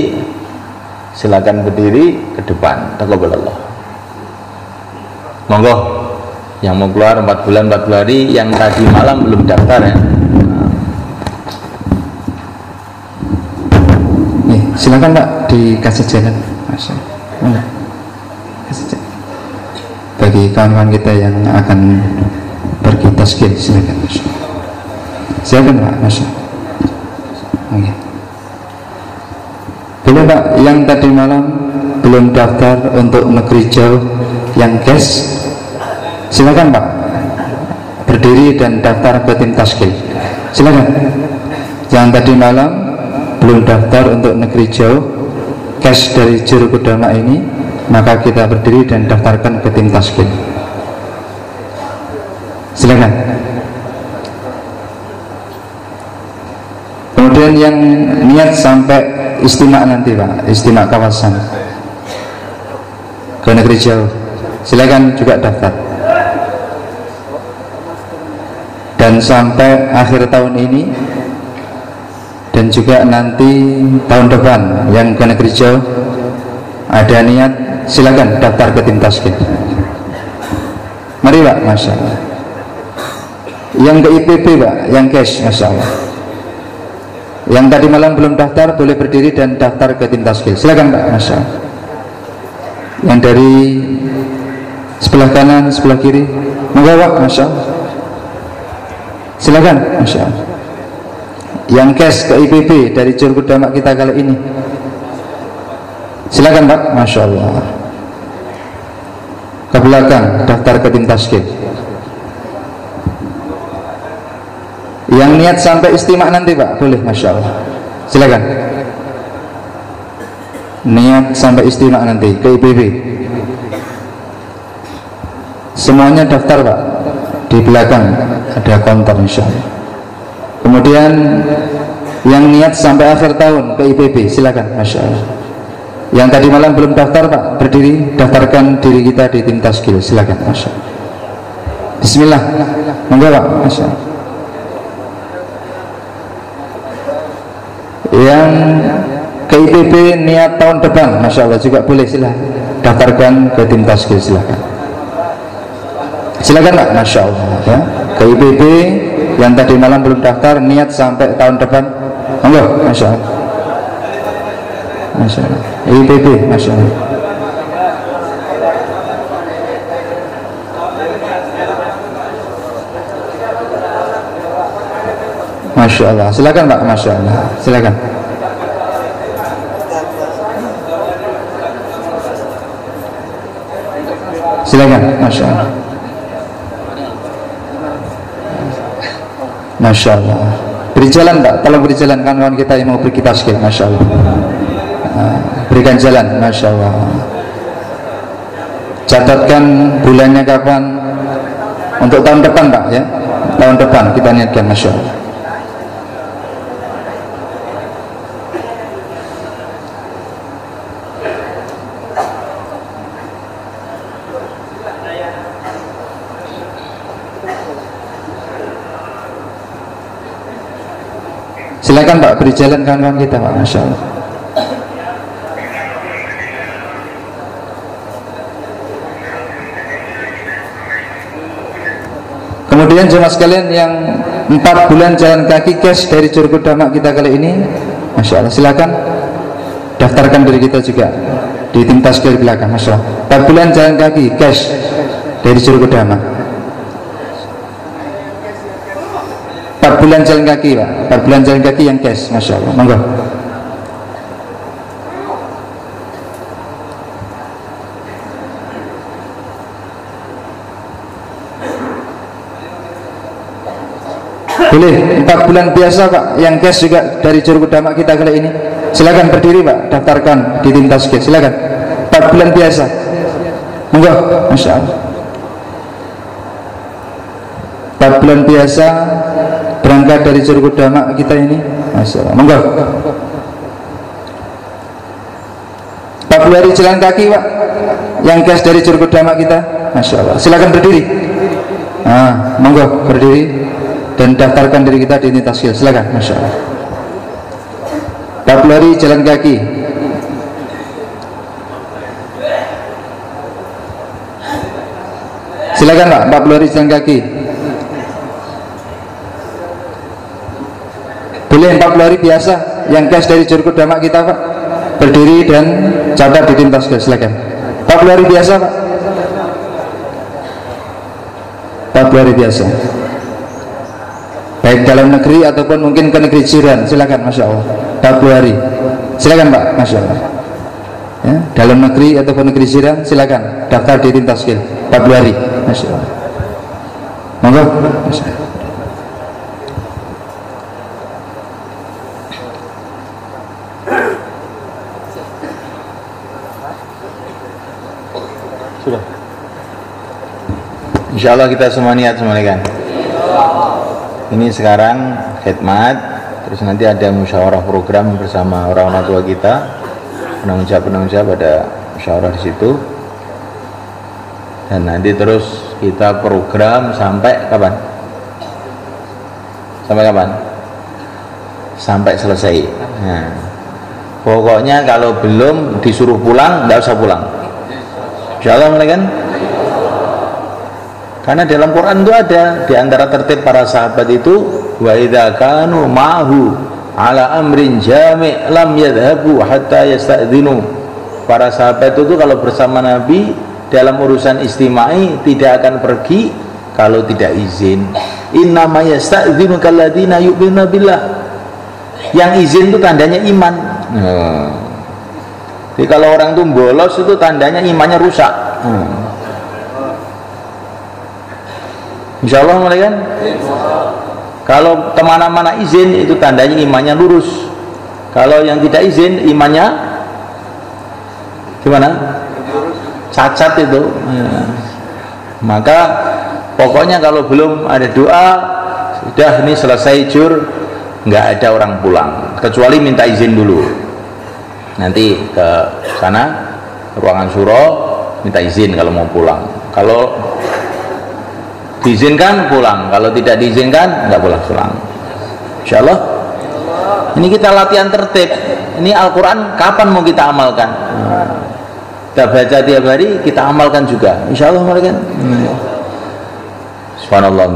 silakan berdiri ke depan. Taqabbalallah. Monggo yang mau keluar 4 bulan 40 hari yang tadi malam belum daftar ya. Nih, silakan Pak dikasih jalan. Masya Allah. Kasih jalan. Bagi kawan-kawan kita yang akan pergi taskil, silakan. Silakan Pak, Masya Allah. Oke. Boleh Pak, yang tadi malam belum daftar untuk negeri jauh yang cash, silakan Pak berdiri dan daftar ke tim taskil. Silakan. Yang tadi malam belum daftar untuk negeri jauh cash dari Juru Kudama ini, maka kita berdiri dan daftarkan ke tim taskil. Silakan. Kemudian yang niat sampai istimak nanti Pak, istimak kawasan ke negeri jauh, silakan juga daftar. Dan sampai akhir tahun ini dan juga nanti tahun depan yang ke negeri jauh ada niat, silakan daftar ke tim taskil. Mari Pak, Masya Allah. Yang ke IPP Pak, yang cash, Masya Allah. Yang tadi malam belum daftar boleh berdiri dan daftar ke tim taskil. Silakan Pak, Masya Allah. Yang dari sebelah kanan, sebelah kiri, monggo Pak, Masya Allah. Silakan, Masya Allah. Yang cash ke IPP dari Juru Kudama kita kali ini, silakan Pak, Masya Allah. Ke belakang daftar ke tim taskil. Yang niat sampai istimak nanti Pak, boleh, Masya Allah. Silakan. Niat sampai istimak nanti ke IPB. Semuanya daftar Pak. Di belakang ada counter, Insya Allah. Kemudian yang niat sampai akhir tahun ke IPB, silakan, Masya Allah. Yang tadi malam belum daftar Pak, berdiri, daftarkan diri kita di tim taskil. Silakan, Masya Allah. Bismillah. Monggo Pak, Masya Allah. Yang ke IPB niat tahun depan, Masya Allah, juga boleh, silahkan daftarkan ke tim taskil. Silahkan, silakan Pak, Masya Allah ya. Ke IPB yang tadi malam belum daftar, niat sampai tahun depan, monggo, Masya Allah. Masya Allah. IPB, Masya Allah. Masya Allah. Silakan Pak. Masya Allah. Silakan. Silakan. Masya Allah. Masya Allah. Beri jalan Pak. Tolong beri jalan kawan-kawan kita yang mau pergi taskil. Masya Allah. Berikan jalan. Masya Allah. Catatkan bulannya kapan untuk tahun depan Pak ya. Tahun depan kita niatkan. Masya Allah. Silakan Pak, beri jalan kawan-kawan kita Pak. Masya Allah. Kemudian jemaah sekalian yang 4 bulan jalan kaki cash dari Curug Damak kita kali ini, Masya Allah. Silakan daftarkan diri kita juga di tim taskil belakang. Masya Allah. 4 bulan jalan kaki cash dari Curug Damak. 4 bulan jalan kaki Pak. 4 bulan jalan kaki yang cash. Masya Allah. Monggo. Boleh 4 bulan biasa Pak yang cash juga dari Curug Damak kita kali ini. Silakan berdiri Pak, daftarkan di tim taskil. Silakan 4 bulan biasa. Monggo. Masya Allah. 4 bulan biasa berangkat dari Curug Damak kita ini. Masya Allah. Monggo. 40 hari jalan kaki Pak yang cash dari Curug Damak kita. Masya Allah. Silakan berdiri. Monggo berdiri dan daftarkan diri kita di taskil. Silakan. Masya Allah. 40 hari jalan kaki. Silakan Pak, 40 hari jalan kaki. Boleh 40 hari biasa yang cash dari Curug Damak kita Pak. Berdiri dan catat di tim taskil. Silakan. 40 hari biasa Pak. 40 hari biasa. Baik dalam negeri ataupun mungkin ke negeri jiran. Silakan. Masya Allah. 40 hari. Silakan Pak. Masya Allah. Ya, dalam negeri ataupun negeri jiran silakan daftar di tim taskil 40 hari. Masya Allah. Monggo. Masya Allah. Sudah. Insya Allah kita semua niat semuanya kan. Ini sekarang khidmat, terus nanti ada musyawarah program bersama orang-orang tua kita, penanggung jawab ada musyawarah di situ, dan nanti terus kita program sampai kapan? Sampai kapan? Sampai selesai. Nah, pokoknya kalau belum disuruh pulang, nggak usah pulang. Insya Allah mulai kan? Karena dalam Quran itu ada di antara tertib para sahabat itu wa idza kanu ma'hu ala amrin jami' lam yadhhabu hatta yasta'dzinu. Para sahabat itu kalau bersama Nabi dalam urusan istimai tidak akan pergi kalau tidak izin. Innama yasta'dzinu kalladzina yu'minuna billah. Yang izin itu tandanya iman. Jadi kalau orang itu bolos itu tandanya imannya rusak. Insya Allah mulai kan? Kalau kemana-mana izin itu tandanya imannya lurus. Kalau yang tidak izin imannya gimana? Cacat itu. Maka pokoknya kalau belum ada doa, sudah ini selesai jur, nggak ada orang pulang kecuali minta izin dulu. Nanti ke sana ruangan suro minta izin kalau mau pulang. Kalau diizinkan pulang, kalau tidak diizinkan nggak boleh pulang. Insya Allah ini kita latihan tertib. Ini Al-Quran kapan mau kita amalkan? Kita baca tiap hari, kita amalkan juga. Insya Allah mereka. Subhanallah.